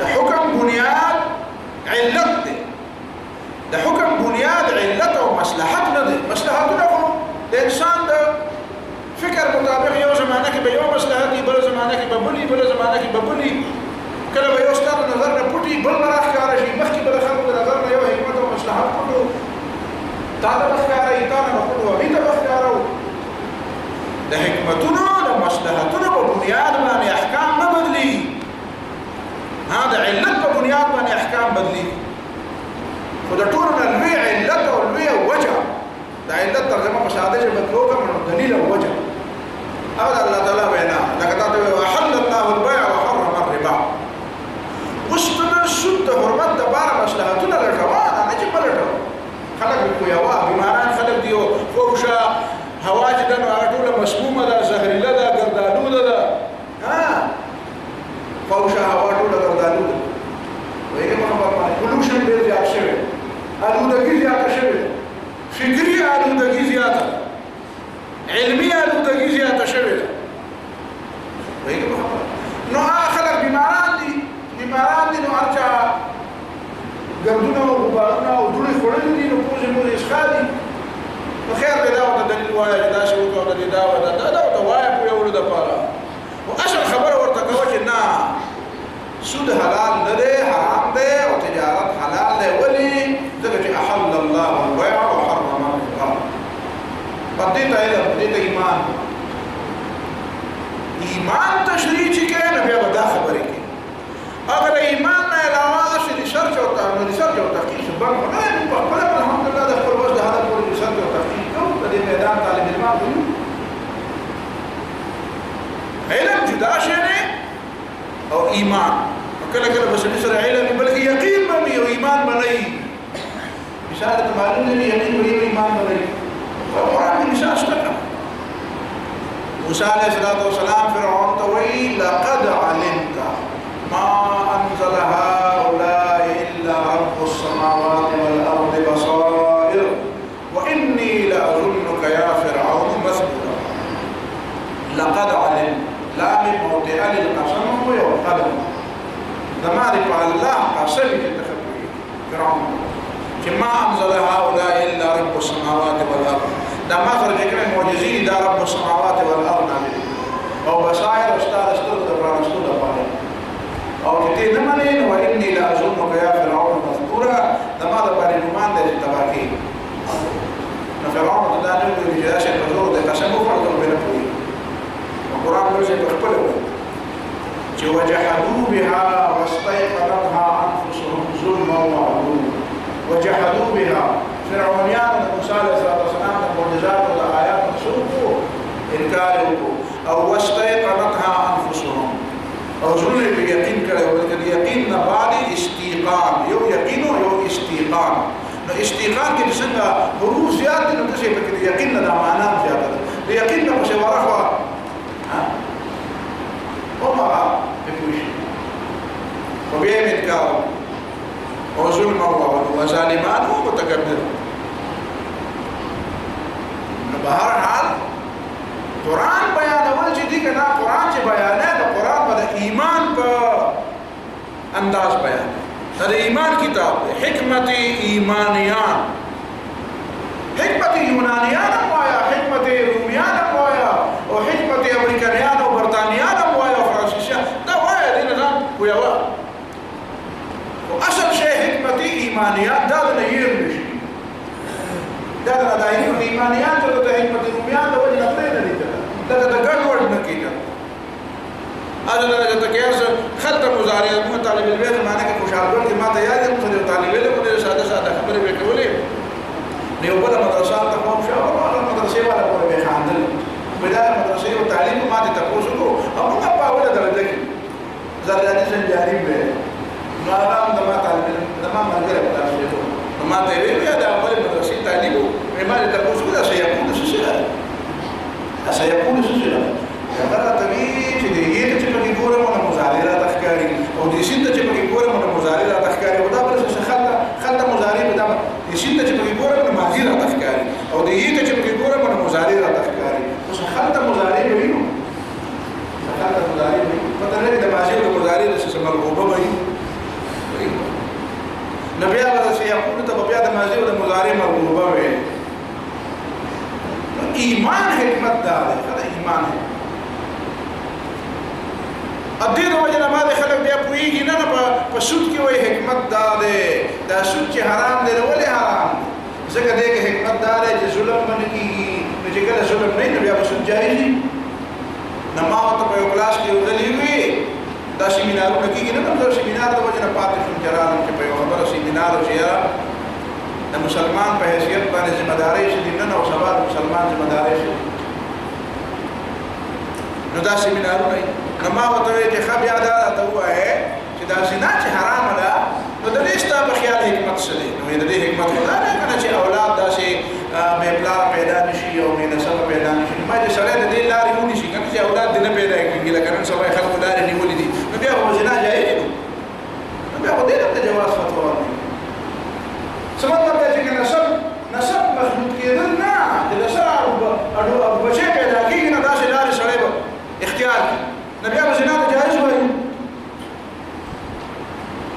د حکم بنیاد علت دی د حکم بنیاد علت او مصلحت نه دی مصلحتونه خو د انسان د فکر مطابق یو زمانه کې به یو مصلحت وي بله زمانه کې به بلي بله زمانه کې به بلي کله به یو ستا د نظر نه پټي بل به راښکاره شي مخکې به د خلکو د نظر نه یو حکمت او مصلحت پټو تا ته به ښکاره وي تا نه به پټو هغوی ته به ښکاره وو د حکمتونو د مصلحتونو په بنیاد باندې احکام نه بدلېږي د علت په بنیاد باندې احکام بدلېږي خو د ټولو نه لوی علت او لویه وجه د علت ترجمه په ساده ژبه کې وکړم نو دلیل او وجه هغه د الله تعالی وینا لکه تا ته وایي وحل الله البيع وحرم الربا اوس ته د سود د حرمت دپاره مصلحتونه لټوه دا نه چې به لټوه خلک به پوهوه بیماران خلک دي او فوشه هوا چې ده نو هغه ټوله مسمومه ده زهریله ده ګردالوده ده فوشه هوا ټوله ګردالو ده وایي محمد باندې پلوشن ډېر زیات شوی آلودګي زیاته شوې فکري آلودګي زیاته علمي آلودګي زیاته شوې ده وایي محمد نو هغه خلک بیماران دي نو هر چا ګردونه او غبارونه او دوړې خوړلي دي نو پوزې مورې اسخا دي نو خیر دی دا ورته دلیل وایه چې داسې وکړه ورته دا ورته وایه پوهولو دپاره خو اصل خبره ورته کوه چې نه سود حلال نه دی حرام دی او تجارت حلال دی ولې ځکه چې احل الله البيع وحرم الربا په دې ته علم په دې ته ایمان تشریح چې کوي نو بیا به دا خبرې کوي اگر ایمان نه علاوه شي ریسرچ او تحقیق بند نه په او ایمان کله کله بس سره علم بلکې یقین به او ایمان بنئ مثال ته معلوم دی یقین به ایمان بنئ قرآن کې مثال شته موسی علیہ السلام فرعون ته وی لقد علمت ما انزل هؤلاء الا رب السماوات والارض بصائر واني لاظنك يا فرعون مثبورا لقد علمت لا من موضع للقسم ويقدم دمارك على الله قسمك تخبري فرعون كما انزل هؤلاء الا رب السماوات والارض دا ما خرج كلمه معجزين دا رب السماوات والارض عليه او بصائر استاذ استاذ دبران استاذ دبران او كتير نمانين واني لاظنك يا فرعون مثبورا دا ما دبر المان ده التباكي فرعون دا نقول بجلاش الحضور ده قسم وفرض بين ابوي القرآن يوجد بخبره وجحدوا بها واستيقنتها أنفسهم ظلما وعلوا وجحدوا بها فرعونيان موسى عليه الصلاة والسلام المعجزات والآيات سوقوا إنكاروا أو واستيقنتها أنفسهم أو ظلم بيقين كده ولكن يقين بعد استيقان يو يقين يو استيقان استيقان كده سنة حروف زيادة نتسي بكده يقين ده معناه زيادة يقين ده مش ورقة وما بكوش وبيعمل كاو وظلم وظالمان ومتكبر بهر حال قرآن بيان اول جدي كنا قرآن جي بيانه ده قرآن بده ایمان په انداز بیان ده ایمان کتاب حکمت ایمانیان حکمت یونانیان وایا حکمت رومیان وایا او حکمت امریکایان او برتانیان وایا او فرانسیسیان دا وایا دي نظام ویوا او اصل شی حکمت ایمانیان دا نه یې نشي دا د ایمانیان ته د حکمت رومیان د وجه نه نه دي دا د ګډ وډ نه کیږي اجل درجه تکیاس خط مضارع مو طالب العلم معنی کې خوشاله کې ما ته یاد مو طالب علم کو ساده ساده خبرې وکولې دیو بل مدرسه ته کوم شو او مدرسې والا په به خاندل بدايه مدرسې او تعلیم ما ته تاسو کو او موږ په اوله درجه کې زرجاني سنجاري به نو آرام د ما طالب علم د ما مرګره تاسو ته ما ته وی دا اوله مدرسې تعلیم ما ته تاسو کو دا سيكون څه سيكون څه خبره توی چې دې یې چې په ګوره مونږ مزارع تخکاری او دې شین ته چې په ګوره مونږ مزارع تخکاری او دا بل څه خلک مزارع به دا دې شین ته چې په ګوره مونږ ماضی را تخکاری او دې یې ته چې په ګوره مونږ مزارع را تخکاری اوس خلک مزارع به وینو خلک مزارع به پته نه د ماضی او مزارع د څه مرغوبه وایي نبي الله سيقول ته بیا د ماضی او د مزارع مرغوبه وایي ایمان حکمت دا ده ایمان ہے ادین وجه ما ده خلک بیا پویږي نه په سود کې وای حکمت دا ده دا سود چې حرام دی ولې حرام ځکه دې کې حکمت دا ده چې ظلم باندې کیږي چې کله ظلم نه بیا په سود جایز دي نه ما ته په کلاس کې ودلې وی دا سیمینارونه کیږي نه دا سیمینار د وجه نه پاتې شو جرالم چې په یو خبره سیمینار چې د مسلمان په حیثیت باندې ذمہ داری شي نه او سبا مسلمان ذمہ داری شي نو دا سیمینارونه نو ما وته چې خب یاد راته وایي چې دا زنا چې حرام ده نو د دې ستا په خیال حکمت څه دی نو د دې حکمت دا نه کنه چې اولاد داسې به پلار پیدا نشي او به نسب پیدا نشي ما چې سره د دې لارې ونی شي کنه چې اولاد دې نه پیدا کیږي لکه نن سبا خلکو لارې نیولې دي نو بیا هو زنا جایز دی نو بیا خو دې ته جواز فتوا ورکړي سمته به چې نسب مخلوق کېدل نه د سره او بچي پیدا کیږي نه داسې لارې سره به اختیار نبي ابو زنا جائز وایي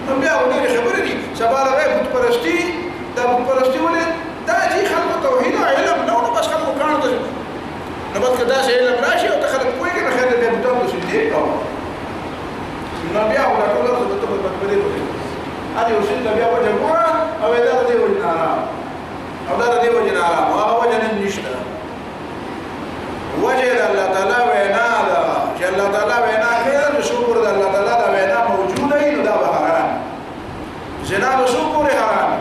نبي ابو ډېر خبرې دي سبا راوي بت پرستی دا بت پرستی ولې دا چې خلکو توحید او علم نو بس خلکو کانو ته نو بس کدا چې علم راشي او خلک کوی کنه خیر دې بوتام څه دي کوم نبي ابو لا ټول څه ته په پرې وایي ا دې اوسې نبي ابو جوړه او دا دې وجنا او دا دې وجنا او هغه وجنه نشته وجه الله تعالی وینا ده چې الله تعالی وینا کوي شکر د الله تعالی دا وینا موجوده ای نو دا حرام زنا به شکر حرام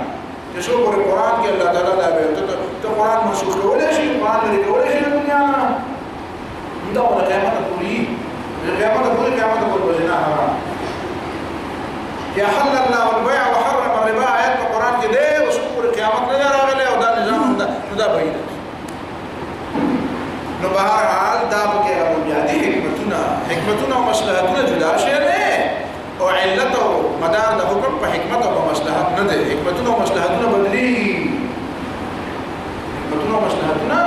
چې شکر قرآن کې الله تعالی دا وینا ته قرآن منسوخ کولای شي قرآن لري کولای شي د دنیا نه دا ولا قیامت پوری قیامت پوری زنا حرام یا حل الله البيع وحرم الربا آیت په قرآن کې دی اوس پورې قیامت نه راغلی او دا نظام هم دا بعید نو بهر حال دا پکې او بنیادي حکمتونه او مصلحتونه جدا شي نه او علت او مدار د حکم په حکمت او مصلحت نه دی حکمتونه او مصلحتونه بدلېږي حکمتونه او مصلحتونه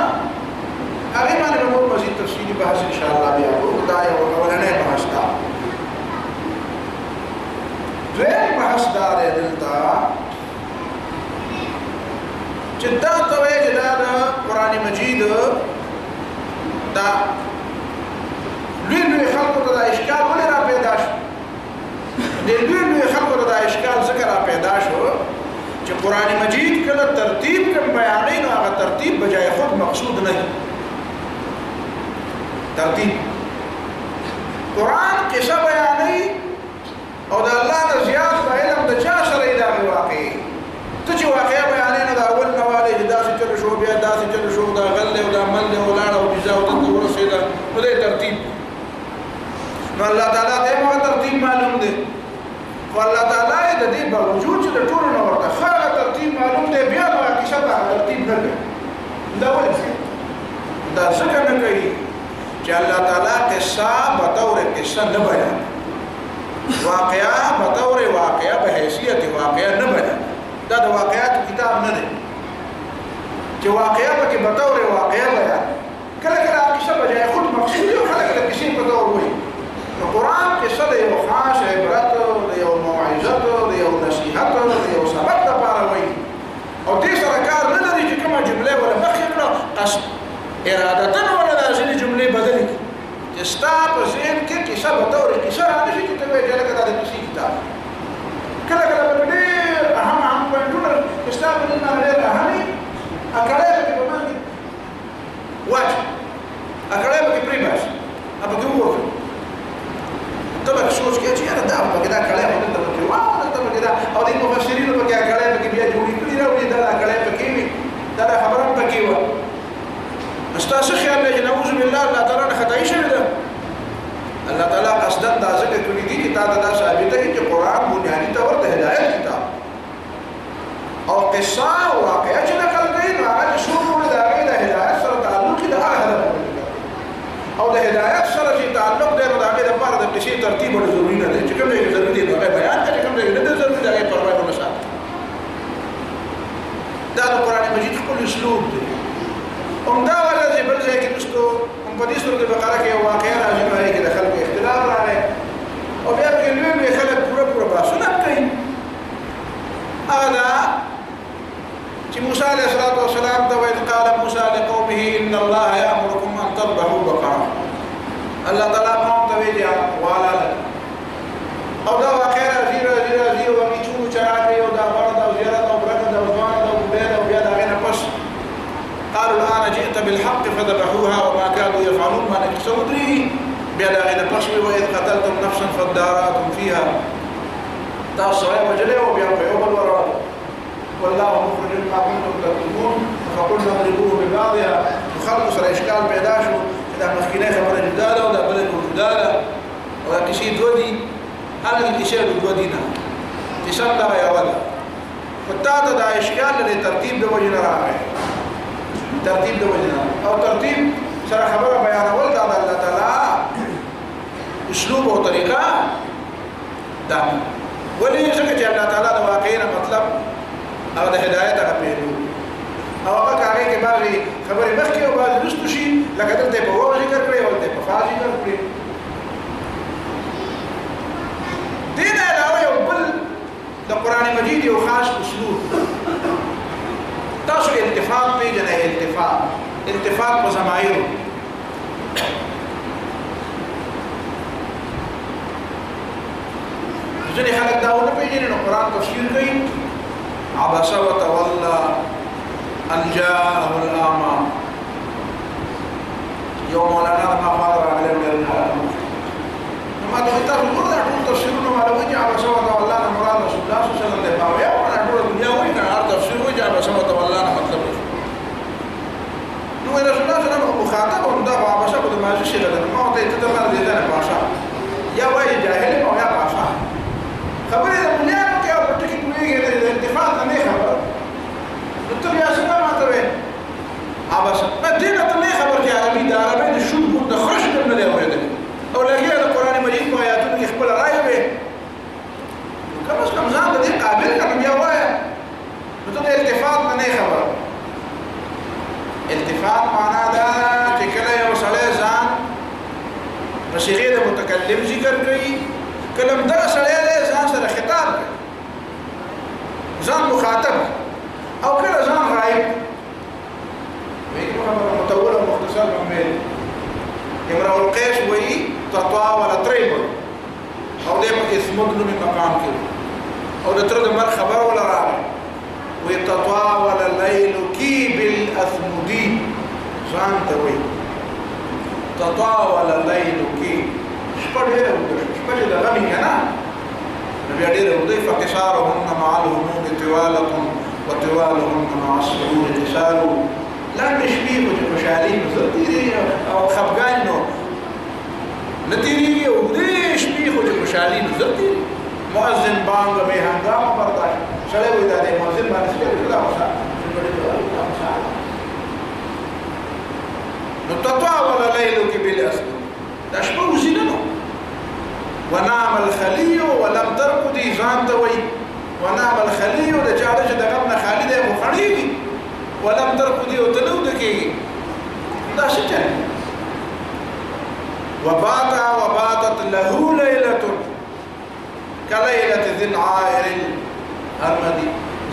هغه باندې به نور مزید تفصیلي بحث ان شاء الله بیا وکړو دا یو اولنی بحث دی دویم بحث دا دی دلته چې دا ته وایي چې دا د قرآن مجید دا لوی خلقو ته دا اشکال ولې را پیدا شو د لوی خلقو ته دا اشکال ځکه را پیدا شو چې قرآن مجید کله ترتیب کوم بیانوي نو هغه ترتیب بجای خود مقصود نه ترتیب قرآن قصه بیانوي او د الله د زیات په علم د چا سره دا واقعي ته چې واقعیا بیانې نه دا اول نواله داسې چل شو بیا داسې چل شو دا غل او دا مل او لاړ او بيزا او د ورسېدا په دې ترتیب نو الله تعالی دې موږ ترتیب معلوم دی والله تعالی د دې باوجود چې د ټولو نو ورته خاله ترتیب معلوم دی بیا ما کیسه په ترتیب نه کوي دا ولې دا څنګه نه کوي چې الله تعالی قصه به تور قصه نه بیان واقعا بطور واقعا بحیثیت واقعا نه بیان دا د واقعات کتاب نه دی چې واقعا پکې بطور واقعا بیان کله کله کیسه بجای خود مقصود او کله کله کیسه په تور وایي نو قرآن کیسه د یو خاص عبرت د یو موعظه د یو نصیحت د یو سبق لپاره وایي او دې سره کار نه لري چې کومه جمله ولا مخکې کړه قصد ارادتا ولا لازم جمله بدلې ستا په ذهن کې کیسه به تور کیسه راځي چې ته وایې لکه دا د کیسې کتاب کله کله به ډېر اهم پوینټونه ستا په دې باندې ډېر اهمي اکړې به په باندې واچ اکړې به پرې باش اپا کې وو ته به سوچ کې چې دا په دا کړې په دې ته واه ته په دا او د مفسرینو په کې اکړې په کې بیا جوړې کړې راوړي دا اکړې په کې دا خبره په کې و استاسو خیال دی نعوذ بالله الله تعالی نه خدای شوی ده الله تعالی قصدا دا ذکر کړی دی چې تا دا ثابت دی چې قرآن بنیادی طور ته هدایت کتاب او قصه واقعه چې نقل کوي نو هغه شروع د هغه د هدایت سره تعلق دی او د هدایت سره چې تعلق دی نو د هغه لپاره د قصې ترتیب ډېر ضروري نه دی چې کوم ځای ضروري دی هغه بیان کړي کوم ځای نه ضروري دی هغه پروا نه ساتي دا د قرآن مجید خپل اسلوب دی دا ولا زي بل زي كنستو هم بدي سورة البقرة كي واقعا راجع هاي كده خلق اختلاف رانه او بیا په لوی خلق پورا باسونه کوي هذا چې موسی عليه الصلاه والسلام ته ویل قال موسی لقومه ان الله يأمركم ان تذبحوا بقره الله تعالی قوم ته ویل والا او دا واقعا راځي او کی چونو چراغ او دا ورته او زیارت او برکت او ځوان او بيد او بیا دا نه پس قالوا الآن جئت بالحق فذبحوها وما كانوا يفعلون ما نكسوا مدريه بيدا غير قصوي وإذ قتلتم نفسا فادارأتم فيها تاسعي وجليه وبيبقى يوم الوراء والله مخرج ما كنتم تكتمون فقلنا اضربوه ببعضها وخلقوا سر إشكال بيداشو إذا مسكيني خبر جدالة ولا بلد جدالة ولا كشي دودي هل الكشي دودينا تسمى يا ولا فتاة دا إشكال لترتيب بوجنا راعي ترتیب د وجنا او ترتیب سره خبره بیانول دا الله تعالی اسلوب او طریقه دا ولې څنګه چې الله تعالی د واقعي مطلب او د هدایت هغه پیلو او هغه کاري کې باندې خبره مخکې او باندې رسټو شي لکه دلته په وو ذکر کړی او دلته په فاز ذکر کړی دین علاوه you bill the Quran Majeed you خاص اسلوب تاسو التفات پیژنئ التفات په زمایرو ځینې خلک دا ونه پیژني نو قرآن تفسیر کوي عبس وتولى ان جاءه الاعمى يوم مولانا ما قال عليه ما تختار الورد ټول تفسیرونه معلومه چې عبس وتولى مراد رسول الله صلی الله علیه وسلم له باویا او ټول دنیا وایي نه هر تفسیر وایي عبس وتولى مطلب نو رسول الله صلی الله علیه وسلم مخاطب هم دا عبس وتولى ما شي له ما ته تدمر دي نه پاشا یا وایي جاهل او یا پاشا خبره بس مدينة تني خبر كي عربي دا عربي دا شو بقول دا خرج من مدينة ويدني أو لاقي هذا القرآن مجيد ما يأتون يخبر رأيه به كم بس كم زمان بدي قابل كم يوايا بتقول التفات من أي خبر التفات معناه دا كلا يوصل زان بس غير متكلم ذكر كي كلام درس عليه زان سر خطاب زان مخاطب أو كلا زان غايب مطولة ومختصرة من امرأة القيس وهي تطاول تريبر أو ديما يثمدن من مقام كده أو ترد مر خبر ولا رابع ويتطاول الليل كي بالأثمدي زان توي تطاول الليل كي شبه ده غمي هنا نبي أدير ودي فقصارهن مع الهموم طوالة وطوالهن مع السرور تسال لا نشبيه وجهالين زتيري أو خبقانو نتيري ودي شبيه وجهالين زتيري مؤذن بانغ بهنگام برداشت شلي وإذا ده مؤذن ما نسبه كلا مسا نتطاول ليلك بالأسد تشبه زينه ونام الخلي ولم ترقدي زانتوي ونام الخلي لجارج دغبنا خالد مخريجي ولم ترقدي وتلودكي دا شجن وباتت له ليلة كليلة ذي العائر الأرمدي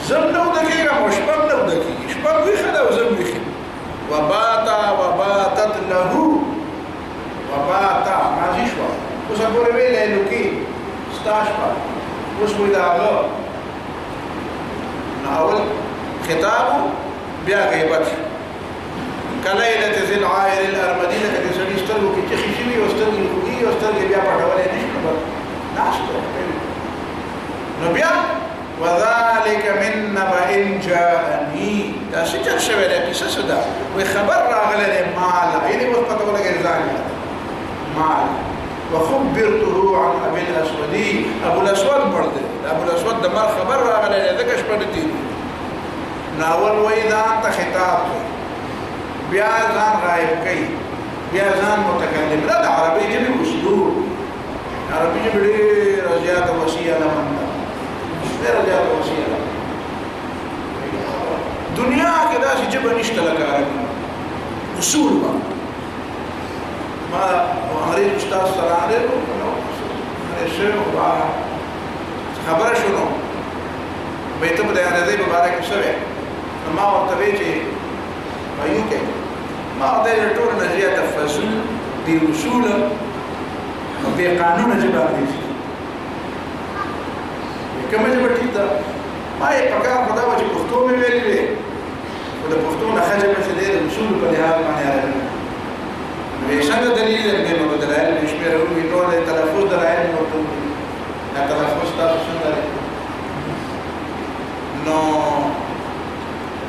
زمنو دقيقة وشبابنو دقيقة شباب ويخدا وزم ويخد وباتت له ما زيشوا وسأقول بيه لأنوكي استاشفى وسوي داغو ناول خطابه بيا غيبت كليلة ذي العائر الأرمدي لك تسوي استرغو كي تخشيوي واسترغو لكي واسترغو بيا بحولي نشكو ناشكو نبيا وذلك من نبأ جاءني دا سجل شوية قصص دا وخبر راغلة مال إلي وثبت ولا غيرزاني مال وخبرته عن أبي الأسودي أبو الأسود مرد أبو الأسود دا مر خبر راغلة ذكش بدتين ناول وإذا أنت خطاب بيازان غايب كي بيازان متكلم لا دا عربي جميع أسلوب عربي جميع رجيات وسيلة من رجعت وسيلة دنيا كده سجبا نشتلك عربي أصول ما أريد أستاذ صلاة عليه الشيخ وبعض خبره شنو بيتبدا يعني زي مبارك السبع ما هو تبيجي أيوكي ما أقدر يطول نجية تفاصيل بوصول بقانون جبال ديسي كما جبت كده ما يبقى خدا وجه پختو میں ویلی وی ودا پختو نه خجه مسله د اصول په لحاظ باندې راځي وی څنګه دلیل دې نو دلایل نشمیر او وی ټول تلفظ دلایل نو ته تلفظ تاسو څنګه نو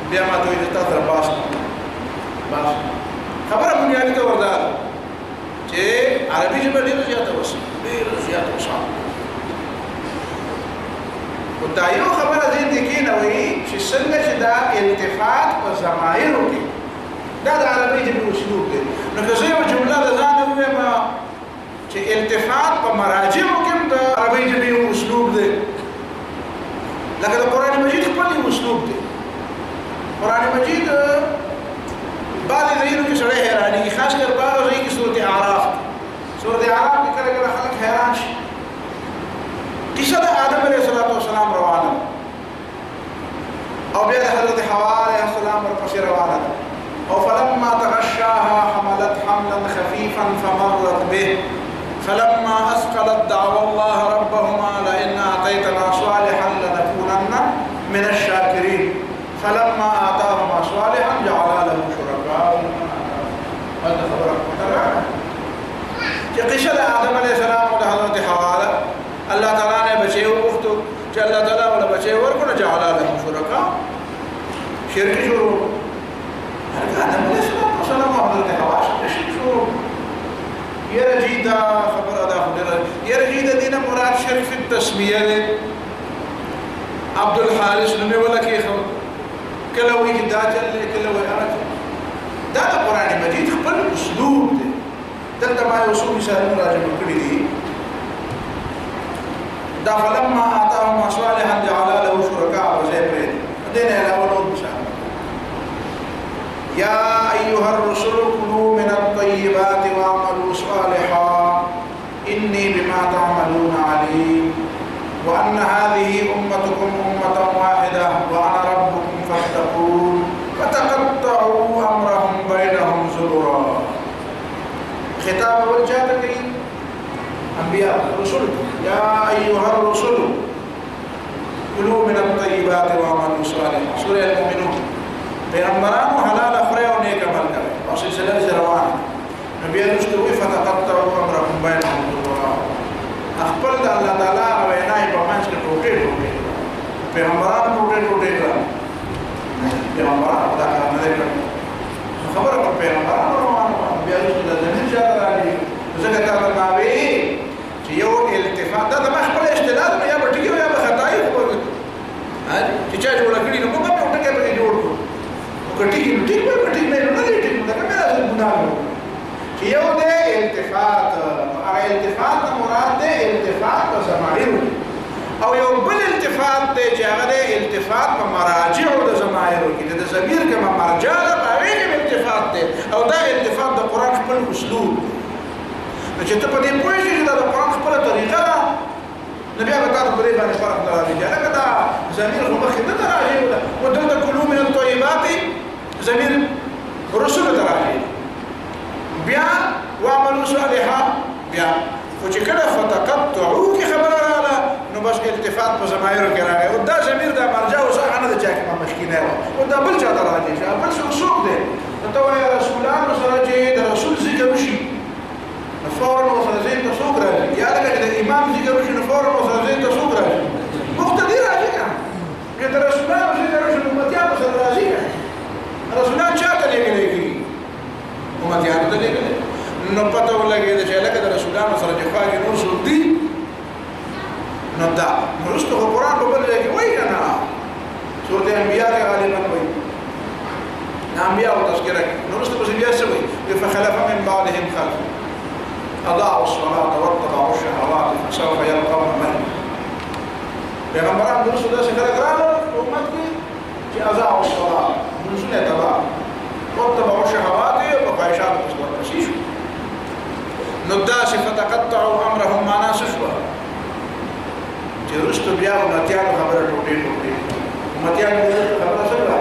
بیا ما ته دې تاسو باس خبره بنیادی ته وردا چې عربي ژبه ډیره زیاته وسه ودایو خبره دې کې نه وي چې څنګه چې دا التفات او ضمائر کې دا د عربي ژبې اسلوب دی نو که زه یو جمله د ځان وایم چې التفات په مراجع کې د عربي ژبې اسلوب دی لکه د قران مجید خپل اسلوب دی قران مجید بعض ځایونو کې سره حیرانی خاص کر بعض ځایونو کې سورۃ اعراف کې کله خلک حیران شي قصة آدم عليه الصلاة والسلام روانا أو بيد حضرت حواء عليه السلام ورقصي روانا أو فلما تغشاها حملت حملا خفيفا فمرت به فلما أثقلت دعوا الله ربهما لئن آتيتنا صالحا لنكونن من الشاكرين فلما آتاهما صالحا جعلا له شركاء هذا خبرك قصة آدم عليه السلام وحضرت حواء الله تعالى نے بچے وقت کہ اللہ تعالی ولا بچے ورکو نہ جعل لهم شرکاء شرک شروع هر آدم علیہ السلام حضرت حوا شرک شروع يرجيدا خبر ادا خبر يرجيدا دین مراد شرک فی التسمیہ عبد الحارث نے ولا کہ کلوی دا چل کلوی ارت دا قرآن مجید خپل اسلوب دی دلته ما یو څو مثالونه راجمع کړي دي دا فلما آتاهم صالحا جعل له شركاء وزيبرين دين علاوه نور مثال يا أيها الرسل كلوا من الطيبات واعملوا صالحا إني بما تعملون عليم وأن هذه أمتكم أمة واحدة وأنا ربكم فاتقون فتقطعوا أمرهم بينهم زبرا خطاب وجهة كريم أنبياء الرسل يا أيها الرسل كلوا من الطيبات واعملوا صالحا سورة المؤمنون پیغمبران حلال خوري او نیک عمل کوي او سلسله روان نبی رسول فتقطعوا امرهم بينهم زبرا خپل د الله تعالی وینای په منځ کې ټوټه ټوټه پیغمبران ټوټه ټوټه کړه پیغمبران دا نه کړ خبره په پیغمبران روانه بیا رسول الله نه چاته راځي ځکه دا ماوي چې یو التفات دا ما خپل اشتداد یا په ټیګو یا په خدای په چې چا جوړ کړی نو موږ په ټکه په جوړ کړو کټی ټیک په ټیک نه نه ټیک دا کومه ده ګناه چې یو د التفات هغه التفات مراد ده التفات په ضمائر او یو بل التفات ده چې هغه د التفات په مراجع او د ضمائر کې د ضمیر کوم مرجع ده هغه کې التفات ده او دا التفات د قران خپل اسلوب چې ته په دې پوه شې چې دا د قران خپل طریقه ده نبي هغه تاسو په دې باندې فرق راځي هغه دا ضمیر خو مخکې نه راځي او د کلو من الطيبات ضمیر رسول ته راځي بیا واعملوا صالحا بیا خو چې کله فتقطعوا کې خبره رااله نو بس التفات په ضمائر کې راغی او دا ضمیر دا مرجع او صح نه د چا کې مخکینه او دا بل چا ته راځي چې بل څوک دی ته وایي رسولان سره چې د رسول ذکر وشي فورا وصل زين تسوق راځي یا لکه د امام ذکر وشي فورا وصل زين تسوق راځي مقتدی راځي که د رسولان ذکر وشي امتیان سره راځي رسولان چاته لګلېږي امتیان ته لګلې نو پته ولګي چې لکه د رسولان سره چې خواږي نور څوک دي نو دا مرسته قرآن په بل ځای کې وایي کنه سورته انبیاء کې غالبا وایي انبیاء او تذکرہ نو مرسته په بیا څه وایي فخلف من بعدهم خلف اضاعوا الصلاه واتبعوا الشهوات فسوف يلقون غيا پیغمبران رسول الله څخه راغلو امت کې چې اضاعوا الصلاه من سنه تبع واتبعوا الشهوات وفاحشات وفسوق نو دا فتقطعوا امرهم معنا شوا چې رسول بیا امتیانو خبره ټوټه ټوټه امتیانو خبره سره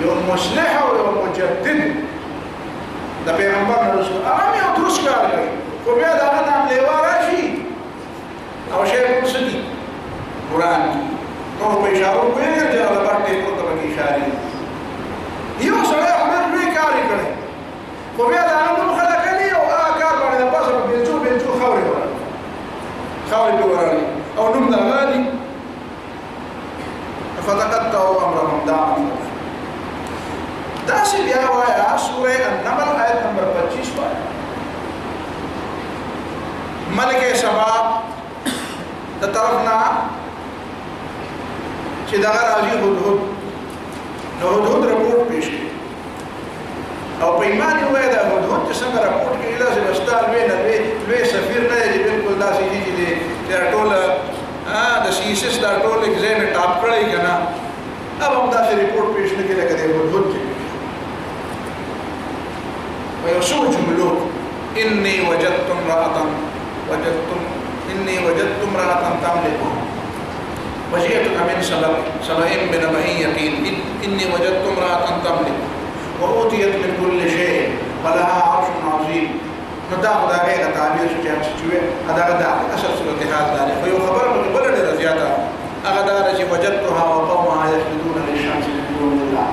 یو مصلح او یو مجدد د پیغمبر رسول هغه یو درست کار کوي خو بیا دا نام لیوا راشي او شی مرسدي قرآن نو په اشاره کوي چې الله باندې کوته په اشاره یو سره عمر به کار کوي خو بیا دا نو خلک نه او کار باندې د پاسه په بیلچو خاوري به وراني او نوم دا غالي فتقطعوا امرهم دعوا داسې بیا وایا سوره النمل آیت نمبر 25 وایا ملکه سبا د طرفنا چې دا راځي هدهد نو هدهد رپورټ پیش کړي او په ایمان یې وایي دا هدهد چې څنګه رپورټ کړي دا چې بستار لوی سفیر نه دی بالکل داسې دي چې ټول د سیسس دا ټول ایگزام ټاپ کړی کنه اب هم داسې رپورټ پیش نه کړي لکه د هدهد چې ويسوع جملو إني وجدت امرأة تملكهم وجئتك من سبأ بنبأ يقين إني وجدت امرأة تملك وأوتيت من كل شيء ولها عرش عظيم نداخل هذا تعبير شجاع شجوع هذا أساس الاتحاد ذلك فيو خبر من بلد رزياتا أغدار وجدتها وقومها يسجدون للشمس من دون الله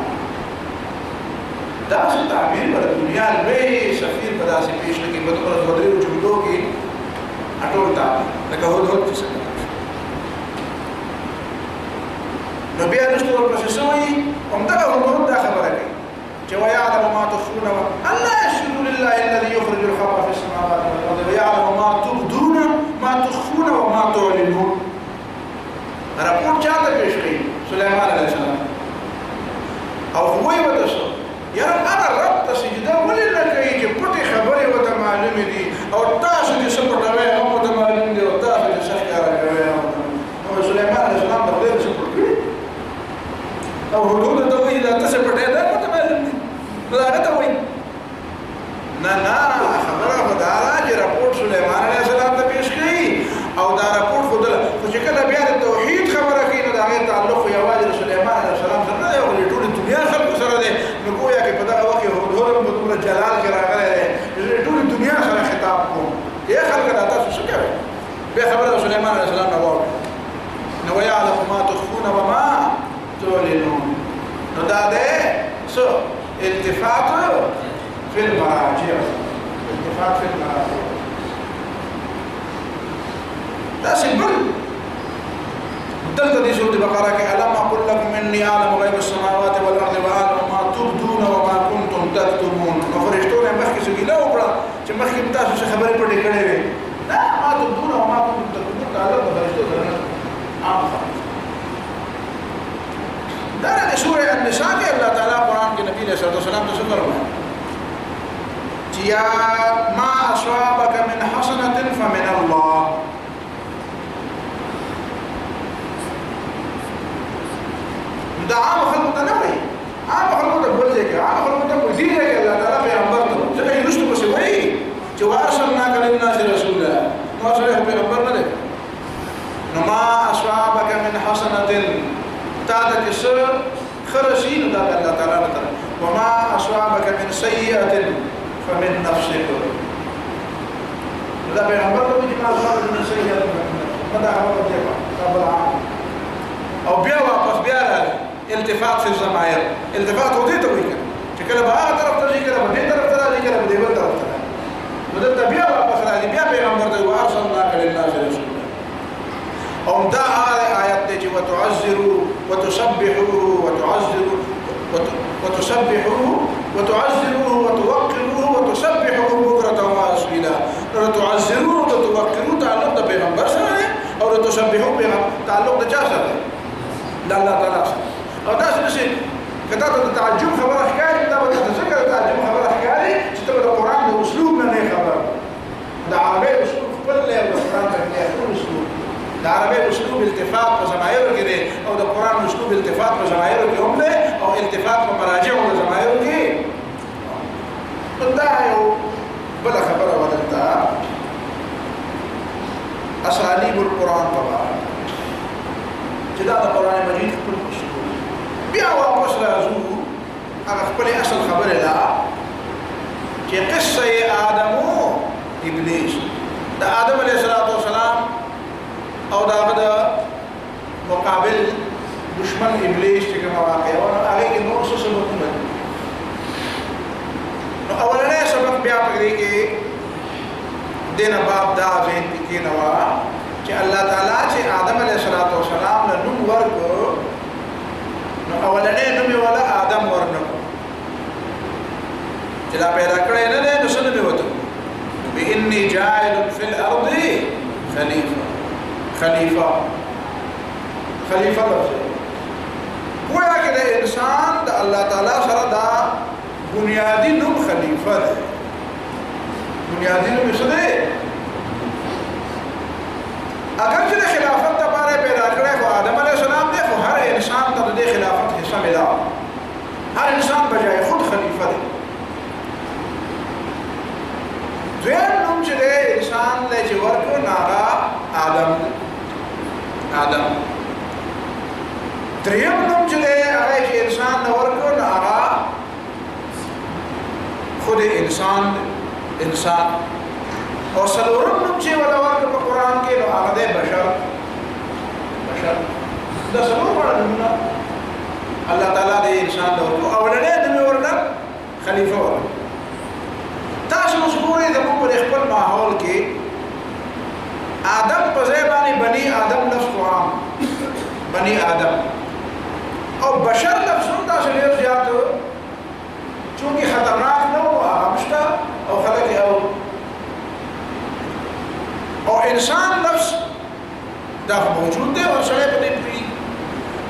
دا څه تعبیر پر دنیا لوی سفیر په داسې پیش لګي په دغه ودرې جملو کې اټول تا لکه هود څه نو بیا رسول الله صلی الله علیه وسلم دا خبره کوي چې ويعلم ما تخفون الله يشهد لله الذي يخرج الخبر في السماوات والارض ويعلم ما تبدون ما تخفون وما تعلنون راپور چاته پیش کړي سليمان عليه السلام او هو یې وته يا رب أنا الرب ته سجده ولې نه کوي چې پټې خبرې ورته معلومې دي او تاسو دې څه پټوئ هم ورته معلوم دي او تاسو دې څه ښکاره کوئ نو سلیمان علیه السلام د خدای څه پټ کړي او حدود ته وایي دا ته څه پټې دا ورته معلوم دي نو هغه ته وایي نه خبره خو دا ده چې راپورټ سلیمان علیه السلام ته پیش کړي او دا راپورټ خو چې کله بیا د توحید خبره کوي نو د هغې تعلق خو یوازې د سلیمان علیه السلام سره نه دی او د ټولې دنیا خلکو سره دی نو ګویا کې په دغه وخت کې هدهد هم په دومره جلال کې راغلی دی د ټولې دنیا سره خطاب کوم ای خلکه دا تاسو څه کوئ بیا خبره د سلیمان علیه السلام نه واورئ نو ویعلم ما تخفون وما تعلنون نو دا دی څه التفات فی المراجع التفات فی المراجع دا سمبل دلته دې سورة بقره کې الم اقل لكم اني اعلم غيب السماوات والارض واعلم ما تبدون وما كنتم تكتمون نو فرشتو نه مخکې څه ګیله وکړه چې مخکې تاسو څه خبرې پټې کړې وې نه ما تبدون وما كنتم تكتمون تعالی د فرشتو سره عام خبره دا د سورة النساء کې الله تعالی قرآن کې نبی صلی الله علیه وسلم ته څه فرمایي چې یا ما اصابك من حسنة فمن الله دا عام خلقو ته نه وایي عام خلقو ته بل ځای کې عام خلقو ته په دې ځای کې الله تعالی پیغمبر ته ځکه یې رسول پسې وایي چې وارسلناک للناس رسولا نو اصل پیغمبر نه دی نو ما اصابك من حسنة تا ته چې څه ښه رسي نو دا الله تعالی نه طرف وما اصابك من سیئة فمن نفسك دا پیغمبر ته وایي چې ما اصابك من سیئة دا خبره دی رب العالمین او بیا واپس بیا راځي التفات في الضمائر التفات هو دې ته وایي چې کله به هغه طرف ته ځي کله به دې طرف ته راځي کله به دې بل طرف ته راځي نو دلته بیا واپس راځي بیا پیغمبر ته وارسلناک للناس رسولا او دا هغه آیت دی چې وتعزروه وتسبحوه وتعزروه وتوقروه وتسبحوه بكرة وأصيلا نو تعزروه وتوقروه تعلق د پیغمبر سره دی او تسبحوه تعلق د چا سره دی د الله تعالی سره او تاسو نشئ کته ته تعجب خبره ښکاري دا به تاسو څنګه تعجب خبره ښکاري چې ته د قرآن د اسلوب نه خبر د عربي اسلوب خپل له قرآن څخه خپل اسلوب د عربي اسلوب التفات په ضمائر کې دی او د قرآن اسلوب التفات په ضمائر کې هم دی او التفات په مراجع او ضمائر کې دا یو بل خبره ودلته اساليب القرآن طبعا چې دا د قرآن مجید خپل اسلوب بیا واپس راځو هغه خپل اصل خبره ده چې قصه آدم او ابلیس د آدم علیه السلام او دا د مقابل دشمن ابلیس چې کوم واقعه او هغه کې نور څه سببونه نو اولنې سبب بیا پکې کې دینه باب دا ځین کې نو چې الله تعالی چې آدم علیه السلام له نوم ورکړو نو اولنې نوم ولا آدم ورنکو چې لا پیدا کړی نه دی نو څه نوم وته بإني جاعل في الأرض خلیفہ لفظ گویا کہ انسان دا اللہ تعالی سره دا بنیادی نوم خلیفہ ده بنیادی نوم څه ده اگر چې خلافت لپاره پیدا کړی خو آدم علیه السلام دی خو هر انسان ته د خلافت حصہ ملا هر انسان بجای خود خلیفہ دی دویم نوم چې دی انسان له چې ورکړ ناغا آدم دریم نوم چې دی هغه چې انسان له ورکړ ناغا خود انسان او سلورم نوم چې ولا ورکړ په قرآن کې نو هغه دی بشر دا سلور وړاندې نومونه الله تعالی د انسان له ورکړ اولنې نوم ورکړ خلیفہ ورکړ تاسو مشهورې د موږ په خپل ماحول کې آدم په ځای باندې بني آدم لفظ عام بني آدم او بشر لفظ تاسو ډېر زیات چونکی خطرناک نه و هغه مشته او خلک او انسان لفظ دا موجود دی او سره په دې پری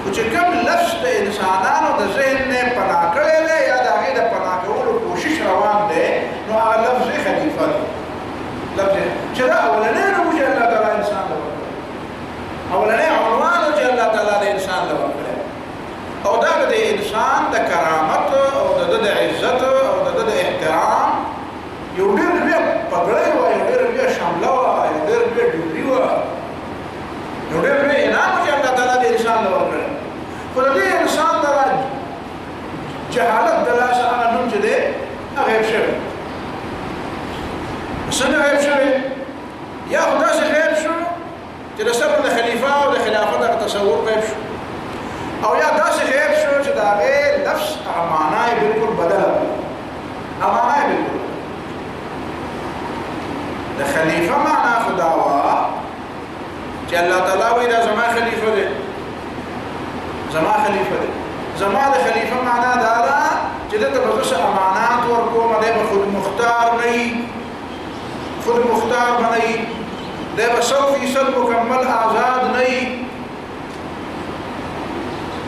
خو چې کوم لفظ د انسانانو د ذهن نه پناه کړی دی یا د هغې د پناه کولو کوشش جهالت دلاسه هغه نوم چې دی غیب شوی څنګه غیب شوی یا خدا سے غیب شو چې د سر د خلیفہ او د خلافت د تصور غیب شو او یا داسې غیب شو چې دا غیر لفظ معنی بالکل بدل معنی بالکل د خلیفہ معنا خدا وا چې الله تعالی وی دا زما خلیفہ دی زما خلیفہ دی زما د خلیفہ معنا دا چې د تبص امانات ورکوم د خود مختار نه خود مختار بنئ ده به 100% مکمل آزاد نه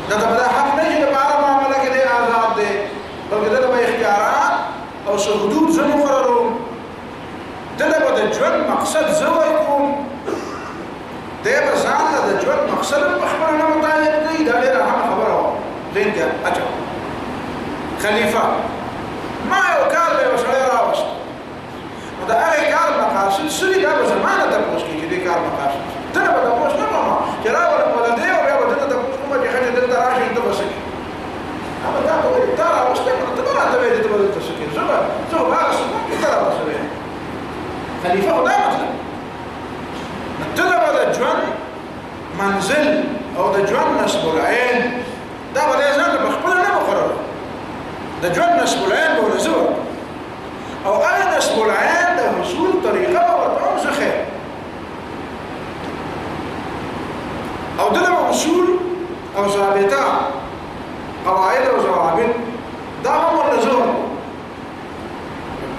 دا به حق نه چې د بار معاملې کې آزاد ده بلکې دا به اختیارات او حدود زمو مقررو دا به د ژوند مقصد زوی کوم ده به ځان د ژوند مقصد په خبره نه متعلق دی دا ډیره هم خبره و زين ده اچھا خلیفہ ما یو کار له وسره راوست دا هغه کار مقاصد سړي دا به زمانه ته پوښتنه کې دي کار مقاصد ته به دا پوښتنه ما چې راوړل په دې او بیا به ته پوښتنه چې خځه دلته راشي ته وسکي اما دا به دا راوسته ته به راته وي ته به ته وسکي زه به هغه څه کې تر اوسه خلیفہ خدا مطلب ته به د ژوند منزل او د ژوند نسب العين دا به ځان په خپل نه مقرر د ژوند نسب العين به ورزو او انا نسب العين ده حصول طريقه ورطعم خير او ده اصول او ضابطه قواعد او ضوابط دا هم ورزو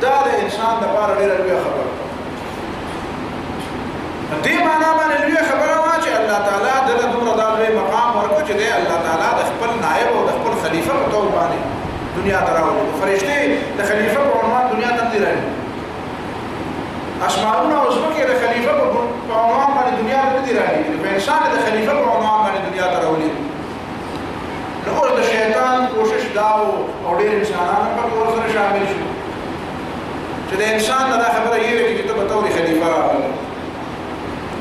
دا د انسان د پاره ډیره لویه خبره دې معنا باندې لویه خبره وا چې الله تعالی دغه دومره د مقام ورکو چې دی الله تعالی د خپل نائب او د خپل خلیفہ په توګه باندې دنیا ته راوړي فرشتي د خلیفہ په عنوان دنیا ته دی راځي اسماءونه او زمکه د خلیفہ په عنوان باندې دنیا ته دی راځي په انسان د خلیفہ په عنوان باندې دنیا ته راوړي نو د شیطان کوشش داو او ډېر انسانان په ور سره شامل شو چې د انسان دا خبره یې چې ته به تور خلیفہ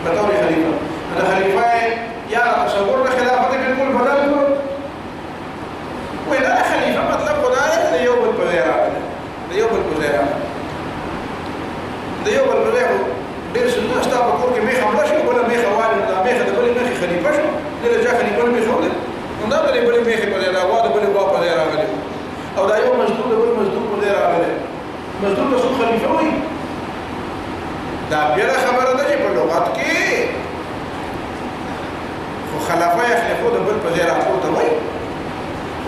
به تور خلیفہ د خلیفہ یا تصور د خلافت بالکل بدل کړ وإذا خليفة مطلب خدايا ليوم البزيرة ليوم البزيرة ليوم البزيرة بيرس الناس تابع كورك ميخ عملاش ولا ميخ والد لا ميخ ده بلي ميخ خليفة شو ده جا خليفة ميخ ولد وده بلي ميخ بزيرة واد بلي باب بزيرة عليه أو ده يوم مجدود بلي مجدود بزيرة عليه مجدود بس خليفة وين ده بيلا خبر ده جي باللغات كي خلافة يخلفوا ده بلي بزيرة عليه وين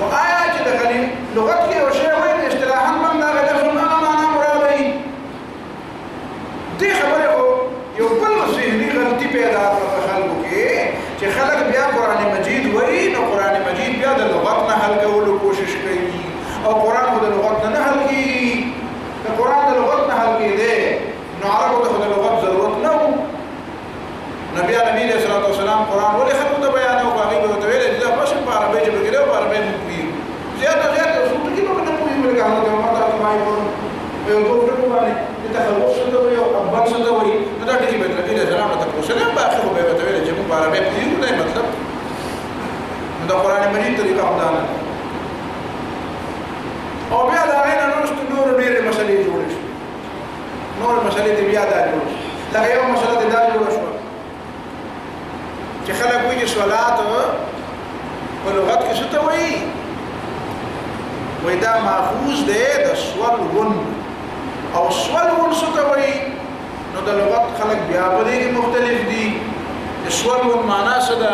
وآية كده خليل لغت كي وشيء وين اصطلاحا من لا غلف ما معنا مرادي دي خبره یو بل ذهني غلطي پیدا خلکو کې چې خلک بیا قران مجید وایي نو قران مجید بیا د لغت نه حل کولو کوشش کوي او قران د لغت نه حل کوي د قران د لغت نه حل کوي نو عربو ته د لغت ضرورت نه نبی علیه الصلاه والسلام قران ولې خلکو ته بیان او باغی به ویل چې دا پښه په عربی کې بګیره او عربی نه کوي زیاده اصول کې به نه کوي ولې هغه د ما ته کوي یو دوه ډول باندې تخلص څه دی او ابل څه دی نو دا ټکی به ترې له سلام ته پوښتنه باخره به ویل چې په عربی کې یو نه مطلب دا قران مجید طریقه همدا نه او بیا دا غیر نور ډېرې مسلې جوړې شي نور مسلې دې بیا دا جوړ شي دا یو مسله دې دا جوړ شو چې خلک وایي صلات په لغت کې څه ته وایي وای دا ماخوذ دی د سولون او سولون څه ته وایي نو د لغت خلک بیا په دې کې مختلف دي سولون معنا څه ده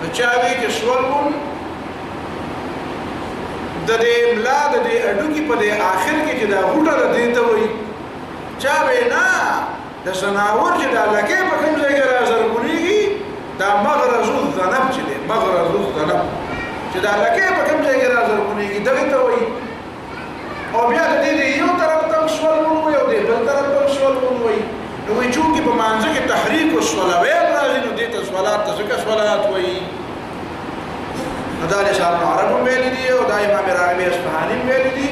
نو چا وایي چې سولون د دې املا د دې اډوکی په دې آخر کې چې دا غوټه ده دې ته وایي چا وایي نه د سناور چې دا لکه په کوم ځای کې راځرګونیږي دا مغرز الذنب چې دی مغرز الذنب چې دا لکه په کوم ځای کې راځرګونیږي دغه ته وایي او بیا د دې یو طرف ته سولون وایي او د بل طرف ته سولون وایي نو وایي چې په مانځ کې تحریک او صلوات راځي نو دې ته صلات ته ځکه صلات وایي نو دا له شعر عربو ویل دي او دا امام راغبي اصفهاني ویل دي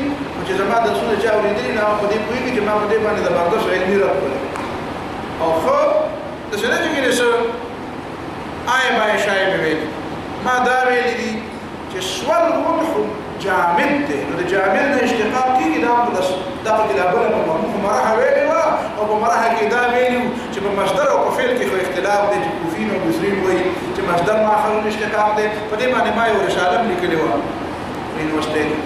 چې زما د رسول چا ورېدلی نه په دې کوي چې ما په دې باندې زبردست علمي راکړل او خو د څه نه کېږي چې آی ما شای ویل ما دا ویل دي چې سوال وضح جامد دی نو د جامد نه اشتقاق کیږي دا بس دا په کې لا بل په مرحه ویلې وا او په مرحه کې دا ویلو چې په مصدر او په فعل کې خو اختلاف دی چې کوفین او بصرین وایي چې مصدر ماخذ اشتقاق دی په دې باندې ما یو رساله لیکلې و یونیورسيټي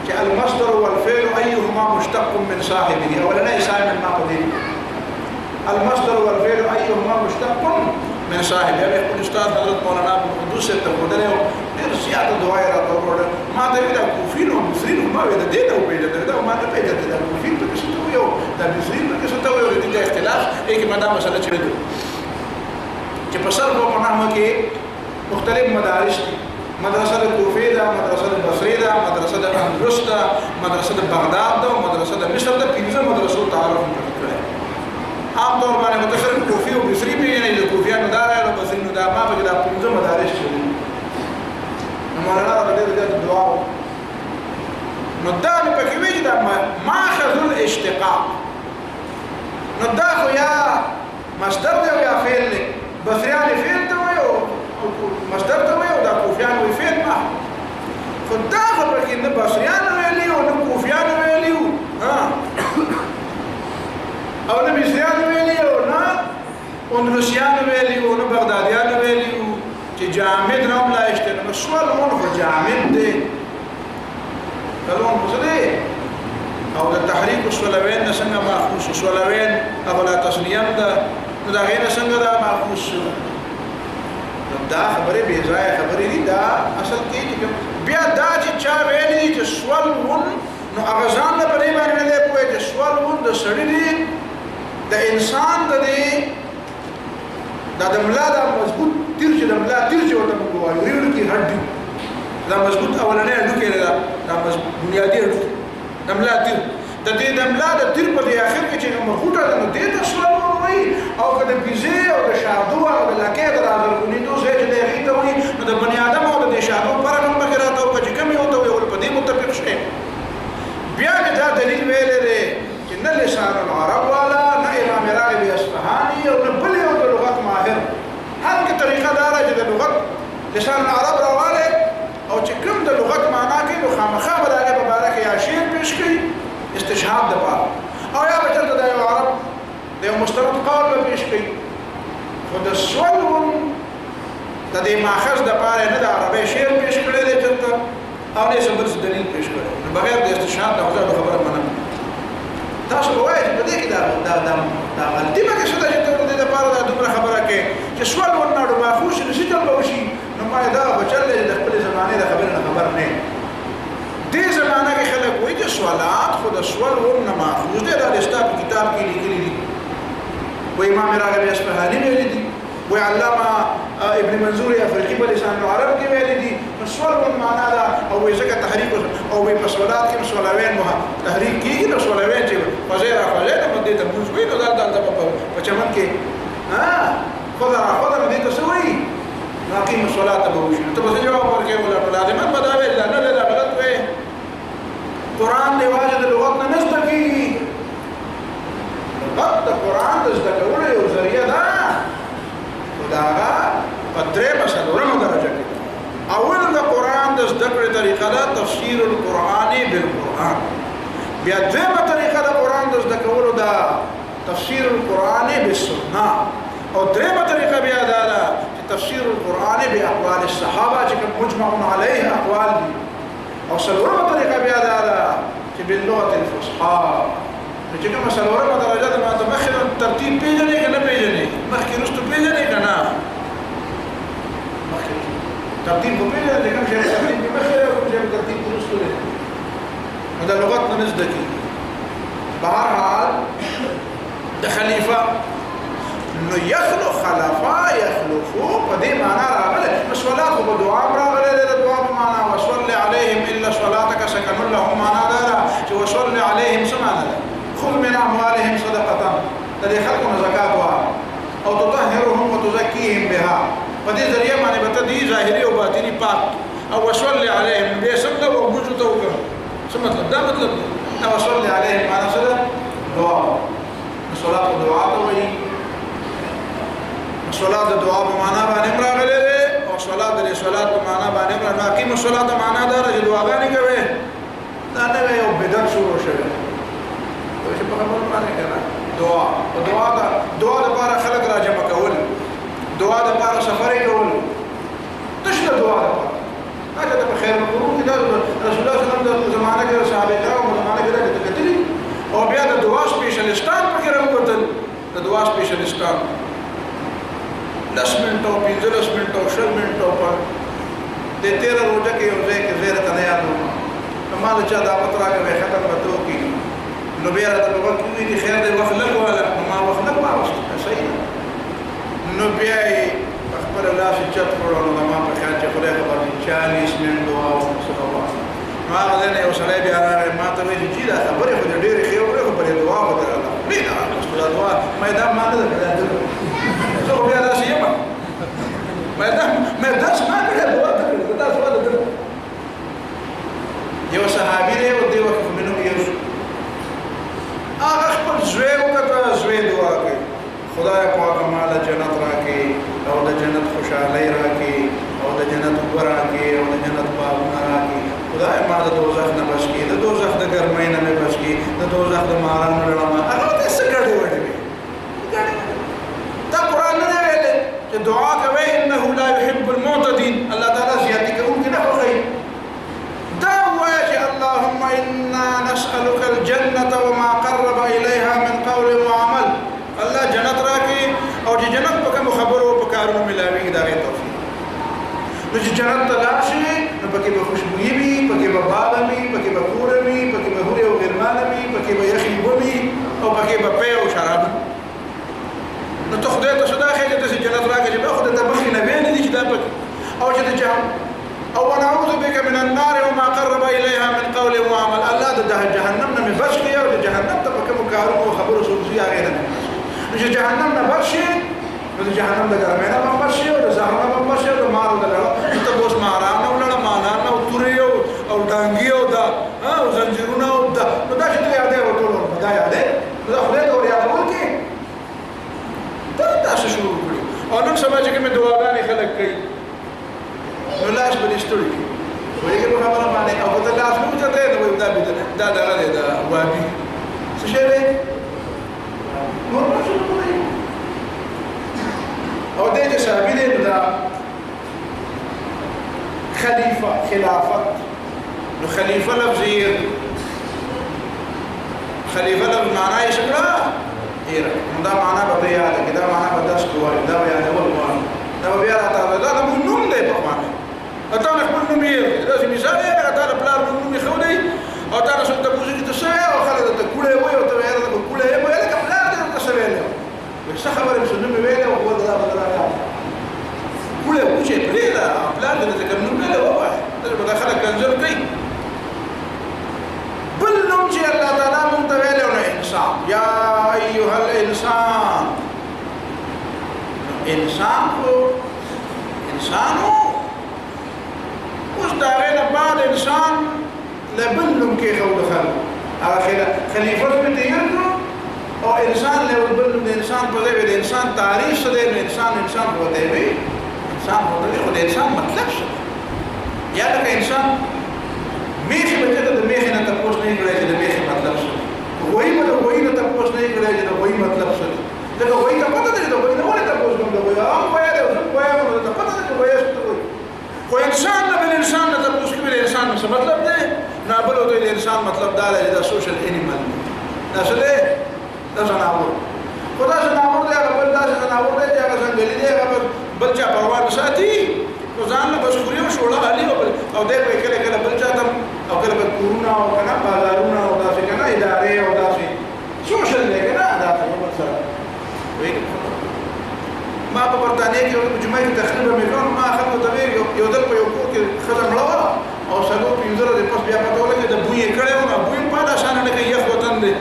چې المصدر والفعل ايهما مشتق من صاحبه اولا اسم ما قدر المصدر والفعل ايهما مشتق من صاحبه يقول استاذ حضرت مولانا قدوس التقدير زیات دعای را ورته ما دا ویل کوفین او بصرین ما ویل دې ته ویل دا ما ته پیژنه دا کوفین په څه ته یو دا بصرین په څه ته یو دې اختلاف یک ماده مسله چره دي چې په سر په نامه کې مختلف مدارس دي مدرسه کوفه دا مدرسه بصره دا مدرسه اندلس دا مدرسه بغداد دا مدرسه مصر دا پنځه مدرسو تعارف کړی عام طور باندې متخصص کوفی او بصری به نه د کوفیانو دا او بصرینو دا ما په دا پنځه مدارس دي مولانا رضی الله عنه دعا نو دا په کې وی دا ماخذ الاشتقاق نو دا خو یا مصدر دی یا فعل دی بصریان فعل ته وي او مصدر ته وي او دا کوفیان وي فعل ما خو دا خو په کې نه بصریان ویلی او نه کوفیان ویلی ها او نه بصریان ویلی او نه اندلسیان ویلی او نه بغدادیان ویلی چې جامد نوم لا اشتنه سوال مون خو جامد دی کلون مصدي او د تحریک السلوین څنګه ماخوذ سلوین او لا تسنیم دا دا غیر څنګه دا ماخوذ دا خبره به ځای خبره دي دا اصل کې بیا دا چې چا ویلي چې سوال مون نو هغه ځان په دې باندې نه کوی چې سوال مون د سړی دی د انسان د دی دا د ملا دا مضبوط تیر چې د ملا تیر چې ورته وایي ریړ کې هډ دا مضبوط اولنې اډو کې دا مضبوط بنیادی اډو د ملا تیر د دې د ملا د تیر په اخر کې چې مرغوټه ده نو دې ته سوال وایي او کله بيزي او د شادو او د لکه د راغلي نو زه چې دې ته وایي نو د بنی ادم او د شادو پر هم بغیرات او چې کم یو ته وي په دې متفق شي بیا دا دلیل ویل لري چې نه لسان العرب ولا نه امام راغب اصفهاني او نه بل یو د لغت ماهر هغه طریقه دار چې د لغت لسان العرب راواله او چې کوم د لغت معنا کې نو خامخا به دغه مبارک یا شعر پیش کړي استشهاد د پاره او یا به چرته د عرب د مستند قول به پیش کړي خو د سوالون د دې ماخذ د پاره نه د عربی شعر پیش کړي د چرته او نه سم دلیل پیش کړي بغیر د استشهاد د خبره منم تاسو وایي په دې کې دا غلطي به کې څه ده چې د دې لپاره د دومره خبره کې چې سوال ورناړو ماخوذ نشي ته وشي نو ما دا بچل د خپل زمانه د خبره خبر نه دې زمانه کې خلک وایي چې سوالات خود سوال ورنه ماخوذ دي دا د کتاب کې لیکلي دي و امام راغب اصفهاني ویلي دي و علامه ابن منظور افریقي په لسان العرب کې ویلي دي سوال ورن معنا دا او ځکه تحریک او په سوالات کې سوالوین مه تحریک کېږي نو سوالوین چې فزيره باندې ته موږ وینو دا په چمن کې خدا دې ته سوي ناقيم الصلاه به وشي ته به جواب ورکړې ولا لازمات بداوي لا نه لا غلط وي قران دی واجب د لغت نه نشته کېږي لغت د قران د زده کولو یو ذریعہ ده خداغه پدری مسلورمه درجه کې اول د قران د زده کړې طریقه ده تفسیر القرآن بالقرآن بیا دغه طریقه د قران د زده کولو ده تفسیر القرآن بالسنه او دغه طریقه بیا ده تفسیر القرآن باقوال الصحابه چې مجمع علیه اقوال دي او سلورمه طریقه بیا ده چې باللغه الفصحى چې کومه سلورمه درجه ده ما تمخر ترتیب پیژنې کنه پیژنې مخکې رستو پیژنې کنه ترتیب په پیژنې کوم شی ترتیب په مخکې او کوم شی ترتیب رستو ده دا لغت نه نزد کی بهرحال د خلیفہ نو یخلو خلفا یخلفو په دې معنا راغله مسولات په دعا راغله د دعا په معنا وصلی علیهم الا صلاتک سکن لهم معنا دا چې وصلی علیهم سمعنا خذ من اموالهم صدقه تدې خلقنا زکات او تطهرهم وتزكيهم بها په دې ذریعہ باندې به دې ظاهري او باطنی پاک او وصلی علیهم به سبب او وجود او څه مطلب دا مطلب دا وصلی علیهم معنا څه ده دعا صلات او دعا ته وایي صلات د دعا په معنا باندې راغلي او الصلاة د صلات په معنا باندې نه اقیم الصلاة معنا دا چې دعاګانې کوي دا نه یو بدعت شروع شوی چې په خبرو باندې کنه دعا د لپاره خلک راجمع کول دعا د لپاره سفر کول تشته دعا د لپاره هغه د خیر القرون کې رسول الله صلی الله علیه وسلم زمانه کې صحابه کرام زمانه کې راځي او بیا د دعا سپیشلیستان پکې راووتل د دعا سپیشلیستان 10 منټو 15 منټو 20 منټو په د 13 روزه کې یو ځای کې زیره ته نه یادو کمال چا دعوت راغی ختم وته کی نو بیا د وخت کې خیر د وخت لږ ولا ما وخت نه واوست صحیح نو بیا خبر الله چې چت کړو نو ما په خیال چې خدای خبر 40 منټ دعا او صلوات ما غوښنه یو سړی بیا راغی ما ته ویل چې دا خبره خو ډېرې خبره دعا وکړه نه دا دعا ما دا ما نه کړه زه بیا داسې یم ما داسې ما کړه دعا کړه دا څه ده یو صحابي دی او دی وخت منو یو هغه خپل زوی وکړه زوی دعا کوي خدای پاک مال جنت راکړي او د جنت خوشحالي راکړي او د جنت اوبه راکړي او د جنت باغونه راکړي خدای ما د دوزخ نه بچ کړي د دوزخ د ګرمۍ نه مې بچ کړي د دوزخ د مارانو لړما هغه ته څه ګډې وډې وي دا قرآن نه ویلې چې دعا کوي انه لا يحب المعتدين الله تعالی زیاتې کوونکي نه خوښوي دا وایي چې اللهم انا نسألك الجنة وما قرب إليها من قول وعمل الله جنت راکړي او چې جنت په کوم خبرو په کارونو ملاوي دا غي توفیق نو چې جنت ته لاړ شي نو پکې به خوشبويي وي پکې به باغ وي پکې به کور وي پکې به هوري او غرمان وي پکې به یخي وي او پکې به پي او شراب نو ته خدای ته صدا خیر ته جنت راکړي به خدای ته بخي نه ویني چې دا پکې او چې ته او ونعوذ بك من النار وما قرب اليها من قول وعمل الله د جهنم نه بچ کړي او د جهنم ته په کوم کارونو خبرو سوزي هغه نه چې جهنم نه بچ شي نو د جهنم د ګرمۍ نه بچ شي او د زهر نه بچ شي او د مارو د لړ ته اوس ماران او لړ مانان او توري او ډانګي او دا او زنجیرونه او دا نو دا چې ته یادې وټول دا یادې دا خدای ته وریا ورول کې دا تاسو شروع کړو او نن سبا چې کومه دعاګانې خلک کوي نو لاس به نشټوي وایي په خبره باندې او ته لاس مو ته دی نو دا دا وابي څه شي دی نور څه کوي او دې چې صاحب دې دا خلیفہ خلافت نو خلیفہ لفظ خلیفہ لفظ معنی یې شکړه دا معنا به یاد کړه دا معنا به درس کوی دا یاد اول وایي دا بیا راته دا نوم دی په معنا اته خپل نوم یې دا چې مثال یې راته پلار نوم یې خو دی او تا رسول ته پوښتنه چې څه او خلک ته کوړې وای او ته یې راته کوړې وای لکه پلار دې ته څه ویل څه خبره مې نوم ویل او هو دا بدل راغی کوړې وچې پرې دا پلار دې ته کوم نوم ویل وای دا به خلک کنځل کوي بل نوم چې الله تعالی مونږ ته ویل نو انسان یا ایها الانسان انسانو اوس دا غیر بعد انسان لبلم کې خو دخل اخر خلیفہ دې یو او انسان له بلم انسان په دې د انسان تعریف څه دی انسان هوته وي انسان هوته خو د انسان مطلب څه یا لکه انسان میخه به د میخه نه تاسو نه کړی چې د میخه مطلب څه وایي مله وایي نه تاسو نه کړی چې د وایي مطلب څه دا وایي ته پته دی دا وایي نه ولې تاسو کوم دا وایي هغه وایي دا وایي ته پته دی وایي څه وایي خو انسان نه بل انسان نه تاسو کوم انسان څه مطلب دی نه بل د انسان مطلب دا دی دا سوشل انیمل دا څه دی دا جناور خدا جناور دی هغه بل دا جناور دی هغه څنګه دی هغه بل چا پروا نه ساتي نو ځان له بشوري او شوړه علي او دې په کله کله بل چا تم او کله په کورونه او کنه بازارونه او داسې کنه ادارې او داسې سوشل دی کنه دا څه سره ما په برتانیې کې یو جمعې تخریب مې کړو ما خلکو ته یو دل په یو کور کې ختم مړه او سلو پینځره د پس بیا پته ولګي د بوې کړه او بوې په دا شان نه کې یخ وطن دی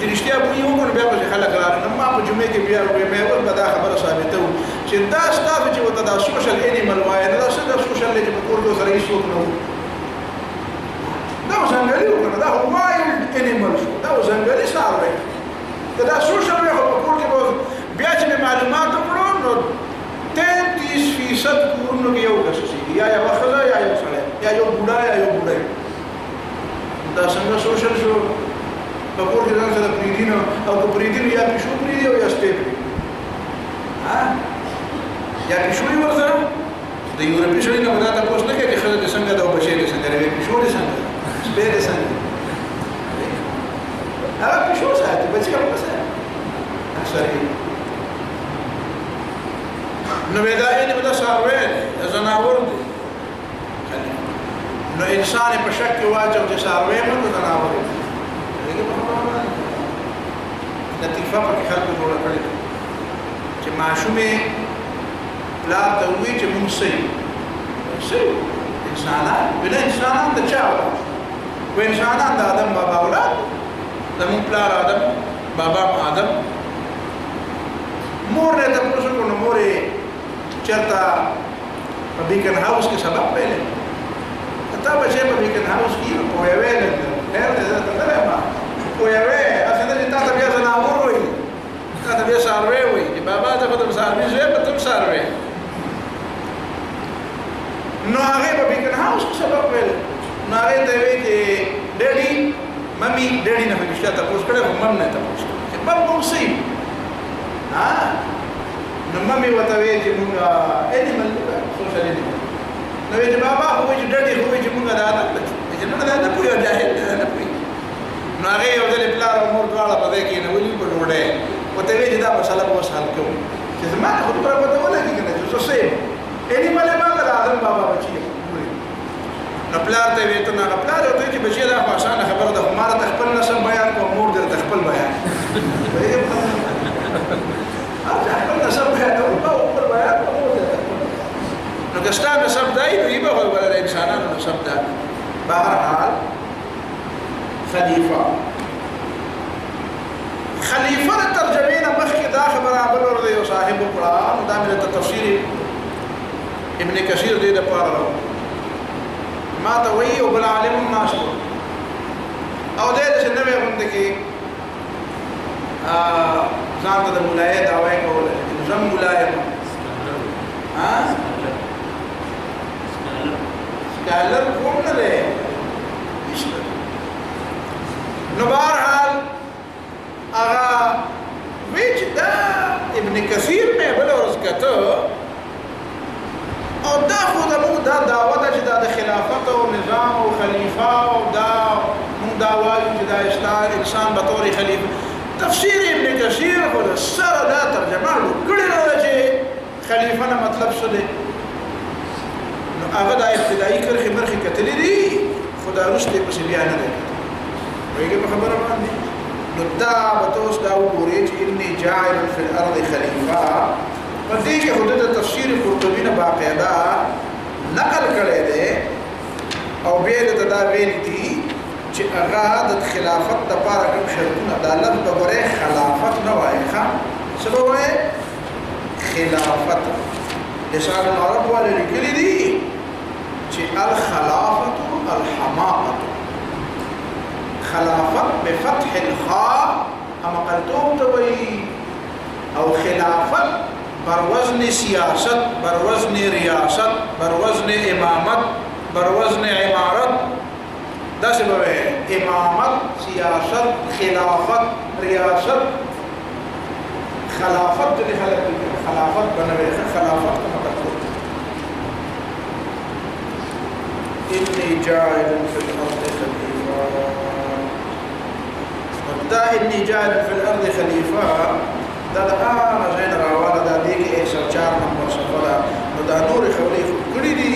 چې رښتیا بوې وګور بیا په خلک راغلي نو ما په جمعې کې بیا مې ول دا خبره ثابته و چې دا ستاسو چې وته دا سوشل انیمل وای دا څه د سوشل چې په کور کې سره هیڅ نو دا څنګه لري دا وای animal the څنګه لري Sarah the social په کور کې بیا چې معلومات وکړو نو 33% 100 کورونو کې یو کس اوسېږي، یا یوه ښځه یا یو سړی یا یو بوډا یا یو بوډۍ. دا څنګه سوشل شو؟ په کور کې ځان سره پرېږدي نو او که پرېږدي نو یا پیشو پرېږدي او یا سپی پرېږدي. یا پیشو یې ورسره د یورپي سړي نه به دا تپوس نه کوي چې ښځه دې څنګه ده او بچی دې څنګه دی، پیشو دې څنګه ده، سپی دې څنګه دی. هغه پیشو ساتي، بچی هم نه ساتي اکثر یې. نو دا یعنې به دا څاروی دی، دا ځناور دی. نو انسان په شک کې واچو چې څاروی یم که ځناور یم. لطیفه پکې خلکو جوړه کړې ده چې ماشوم یې پلار ته ووایي چې موږ څه یو؟ څه یو؟ انسانان. بله انسانان د چا اولاد؟ خو انسانان د آدم بابا اولاد، زموږ پلار آدم، بابا هم آدم. مور نه تپوس وکړو نو مور یې چېرته په بیکن هاوس کې سبق ویلی. تا بچی په بیکن هاوس کې نو پوهوی نه خیر دی زه ته نه یم پوهوی هسې نه چې تا ته بیا ځناور وایي، تا ته بیا څاروی وایي چې بابا ته خو د څاروي زوی به ته هم څاروی. نو هغې په بیکن هاوس کې سبق ویلی. نو هغې ته یې وایي چې ډیډي ممي ډیډي نه خو رښتیا تپوس کړی خو مم نه یې تپوس کړی چې مم موږ څه یو؟ نو ممي ورته وایي چې موږ انیمل سوشل انیمل. نو وایي چې بابا خو وایي چې ډډې خو وایي چې موږ د آدم بچي چې نه دا نه پوهېږي او جاهل دی دا نه پوهېږي. نو هغې یو ځلې پلار او مور دواړه په ځای کېنولي په ډوډۍ ورته وایي چې دا مسله به اوس حل کوو چې زما نه خو دومره پته ولګي که نه چې زه څه یم انیمل یم هغه د آدم بابا بچي یم. نو پلار ته یې وایي ته نو هغه پلار ورته وایي چې بچیه دا خو اسانه خبره ده خو ما راته خپل نسب بیان کړو مور دې راته خپل بیان خپل نسب بیانوي ما خپل بیان کړو نو که ستا نسب دی نو یې به خو بله د انسانانو نسب ده. بهرحال خلیفه خلیفه د ترجمې نه مخکې دا خبره بل ورته یو صاحب وکړه نو دا مې درته تفسیر ابن کثیر دې دپاره راوړو ما ته وایي او بل عالم هم ناست و او دی داسې نوې غونډه کې ځان ته د مولایۍ دعوه یې کوله چې زه هم مولا یم سکالر کوم نه دی نو بهرحال هغه وایي چې دا ابن کثیر مې بله ورځ کته او دا خو زموږ دا دعوه ده چې دا د خلافت او نظام او خلیفه او دا موږ دا وایو چې دا انسان به طور خلیفه. تفسیر ابن کثیر خو د سره دا ترجمه کړې نه ده چې خلیفه نه مطلب څه دی. نو هغه دا ابتدایي کرښې مرخې کتلې دي خو دا وروسته یې پسې بیا نه دی کتلی. پوهېږې په خبره باندې؟ نو دا به ته اوس دا وګورې چې انی جاعل فی الارض خلیفه په دې کې خو د تفسیر قرطبي نه باقاعده نقل کړی دی او بیا یې درته دا ویلي دي چې هغه د خلافت دپاره کوم شرطونه دا لفظ به ګورې خلافت نه وایې ښه څه به وایې خلافت. لسان العرب والے لیکلي دي چې الخلافت الحماقة خلافت بفتح الخاء همقلتوب ته وایي او خلافت بر وزن سیاست بر وزن ریاست بر وزن امامت بر وزن عمارت داسې به وایي امامت سیاست خلافت ریاست خلافت ځینې خلک خلافت به نه وایي خلافت ته مقصود انی جاعل فی الارض خلیفه دا انی جاعل فی الارض خلیفه دا د هغه ځای نه راواله ده دې کې 104 نمبر صفحه ده نو دا نورې خبرې کړي دي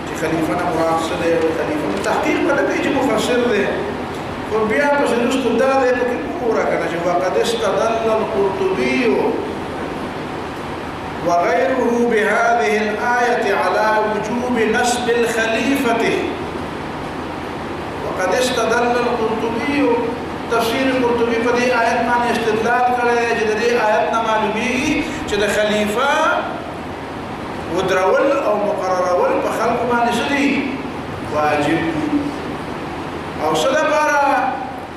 چې خلیفه نه مراد څه دی خلیفه تحقیق به نه کوي چې مفسر دی خو بیا پسې وروسته دا دی پکې وګوره که نه چې وقد استدل القرطبي وغيره بهذه الآية على وجوب نسب الخليفة وقد استدل القرطبي تفسیر قرطبی په دې آیت باندې استدلال کړی چې د دې آیت نه معلومیږي چې د خلیفه ودرول او مقررول په خلکو باندې څه دي واجب دي او څه لپاره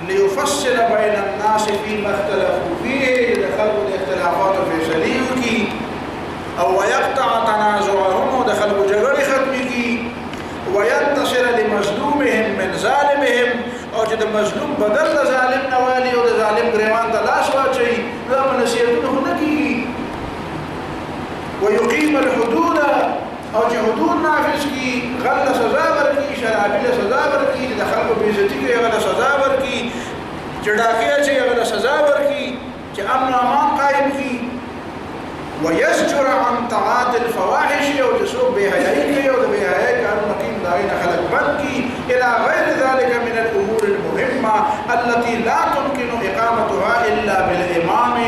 ليفصل بين الناس فيما اختلفوا فيه د خلکو د اختلافاتو فیصلې وکړي او ويقطع تنازعهم دخل وجغل ختمي کی وينتصر لمظلومهم من ظالمهم او چې د مظلوم بدل د ظالم نوالي او د ظالم گریوان د لاس واچي دا منسیتونه نه کی ويقيم الحدود او چې حدود نافذ کی غل سزا ورکی شرابی سزا ورکی د خلکو بے عزتی کوي هغه سزا ورکی چډاکیا چې هغه سزا ورکی چې امن او امان قائم کی ويزجر عن طاعات الفواحش او جسوب بهايك او بهايك المقيم داين خلق بنكي الى غير ذلك من الامور المهمه التي لا تمكن اقامتها الا بالامام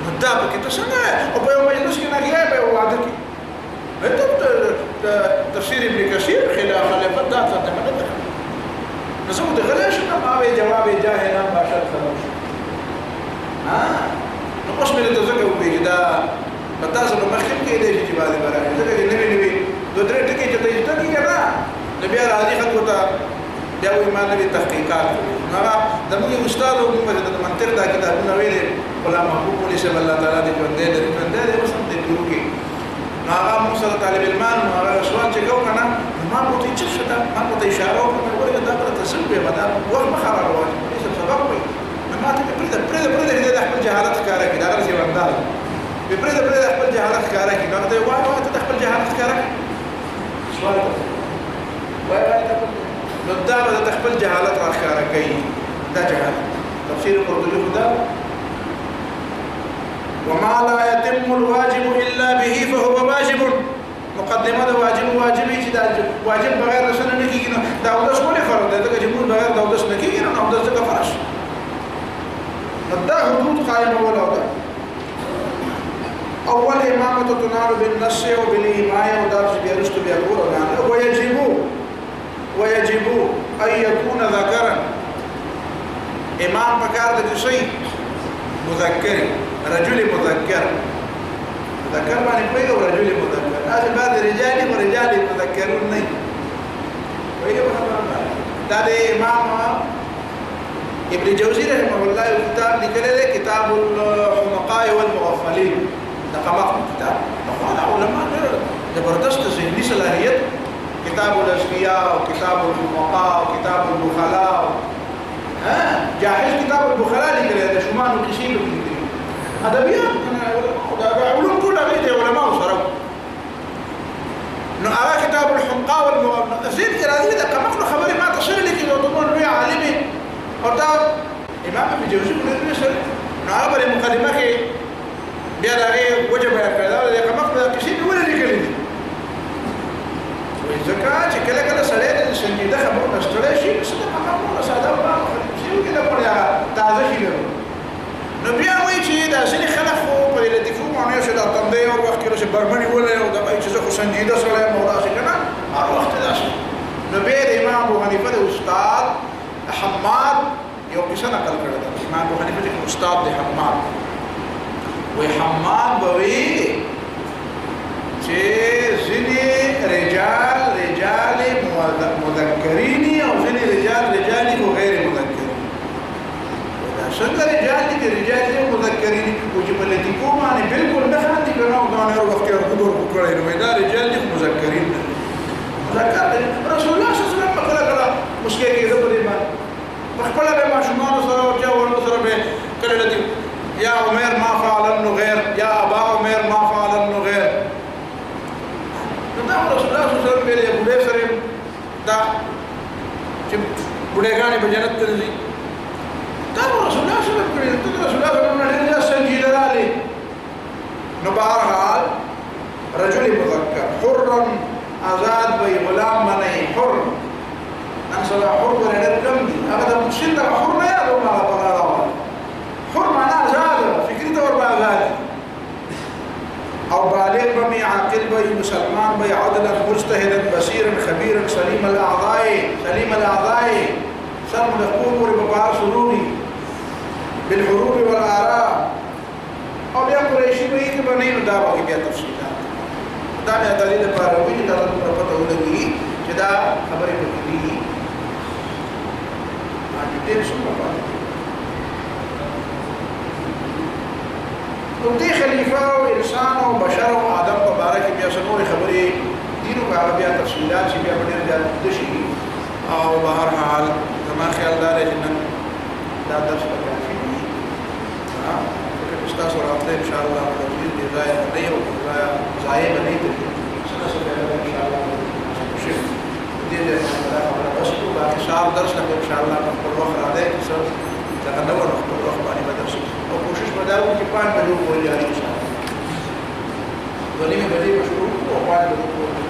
مدابه kita sana apa yang majlis kita غياب او وعدك انت تفسير ابن كثير خلاف الفتات تمدد نسوي غلاش ما جواب جاهلا باشر خلاص نو اوس مې ته ځکه وګورئ دا پتاسو په مخکې کې دی چې باندې راځي ځکه چې نوې دوه درې ټکي چې ته یې ته کېږه نو بیا راځي خلکو ته بیا وایي ما نوې تحقیقات هغه زموږ استاد او موږ د منطق دا کتابونه ویلي غلام محبوب مولوي صاحب الله تعالی دې ژوندی لري ژوندی دی اوس هم دې ټولو کې نو هغه موږ سره طالب علمان نو هغه سوال چې کوو که نه ما ورته چې څه ده ما ورته اشاره وکړه ورته دا به تصل وي به دا وخت مه خرابوه سبب وایي ما ته پرېږده دې د خپل جهالت ښکاره کړي دا غرض یې انداز پرېږده د خپل جهالت ښکاره کړي نو ته یې وایه ته د خپل جهالت ښکاره کړي سوال ته وایه نو دا به د خپل جهالت را ښکاره کوي دا جهالت تفسیر قرطبي خو دا وما لا يتم الواجب الا به فهو واجب مقدمه د واجبي چې دا واجب بغیر رسول نه کېږي نو دا اودس ولې فرض دی ځکه چې موږ بغیر د اودس نه کېږي نو اودس ځکه فرض دا حدود قائمه ولا ده اول امامه تنال بالنص وبالايماء ودرس بيرست بيقول ويجب ان يكون ذكرا امام بكار ده شيء مذكر رجل مذكر ذكر معنی کوي رجل مذکر هغه بعد رجال ورجال مذکرون نه وي دا د امام ابن جوزي رحمه الله کتاب لیکلی دی کتاب الحمقاء والمغفلين دا قمق کتاب مخوانا علماء زبردست ذهنی صلاحیت کتاب الاشقیاء و کتاب الحمقاء و کتاب البخلاء جاهز کتاب البخلاء لیکلی دی شمان و کشی لیکلی ادبیات علوم كلها غير علماء وصروا انه على كتاب الحمقاء والمغفلين زين كرادي ده قمق خبري ما تصل لك لو تقول له عالمي اور امام ابن جوزي نے سر نابر مقدمه کې بیا راغی وجه بیان کړل دا کومه کسی دی ولې لیکلی دي وایي ځکه چې کله کله سړی د سنجیده خبرو نشټړی شي څه د مقامونو ساده ولا شي کې دا پړیا تازه شي نو بیا وایي چې دا ځینې خلک خو په دې لطیفو معنی شو دا تندې او وخت کې چې برمني ولې او دا وایي چې زه خو سنجیده سړی یم او داسې که نه هر وخت داسې نو بیا د امام ابو حنیفه د استاد حماد یو قصه نقل کړی ده امام ابو حنیفه چې استاد دی حماد وی حماد به وي چې ځینې رجال مذکرین او ځینې رجال غیر مذکرین دا څنګه رجال دي مذکرین او چې په لطیفو باندې بالکل نه خاندي که نه او دا هر وخت کې ورکوبر وکړی نو دا رجال دي مذکرین مذکر رسول الله صلی الله علیه وسلم په کله کله مسکې کېده په دې باندې خپل به ماشومان سره او چا ورته سره به کله لدی یا عمر ما فعل النغير یا ابا عمر ما فعل النغير دا رسول الله صلی الله علیه وسلم به بډې سره دا چې بډېګانې به جنت ته ځي دا رسول الله صلی الله علیه وسلم ته رسول الله صلی الله علیه وسلم سنجیده رالی نو بهرحال رجل مذکر حر آزاد وي غلام منی حر نحصل حر ولدر كم دي هذا مشين حر ما يدوم على طلال حر معناه آزاد فكرته وربا آزاد او بالغ بمي عاقل بي مسلمان بي عدلا مجتهدا بصيرا خبيرا سليم الاعضاء سلم القلوب وربا سروري بالحروب والاراء او بیا قریشی به کې باندې نو دا واقعي بیا تفصیلات دا نه دلیل لپاره وی دا په پته ولګي چې دا خبرې پکې دي ډېر څه په نو دې خلیفہ او انسان او بشر او آدم په باره کې بیا څنور خبرې دینو هغه بیا تفصیلات چې بیا ډېر زیات دشي او بهر حال زما خیال دا دی چې نن دا درس به کافي وي فکر تاسو راته ان شاء الله د دې ځای نه یو ځای باندې ته څنګه څنګه ان شاء الله شي دې دې خبره بس کو باقي شام درس له ان شاء الله په وخت راځي چې څنګه نو په وخت باندې بدرس او کوشش وکړو چې 5 بجو پورې ان شاء الله ولې مې به دې مشروع او 5 بجو پورې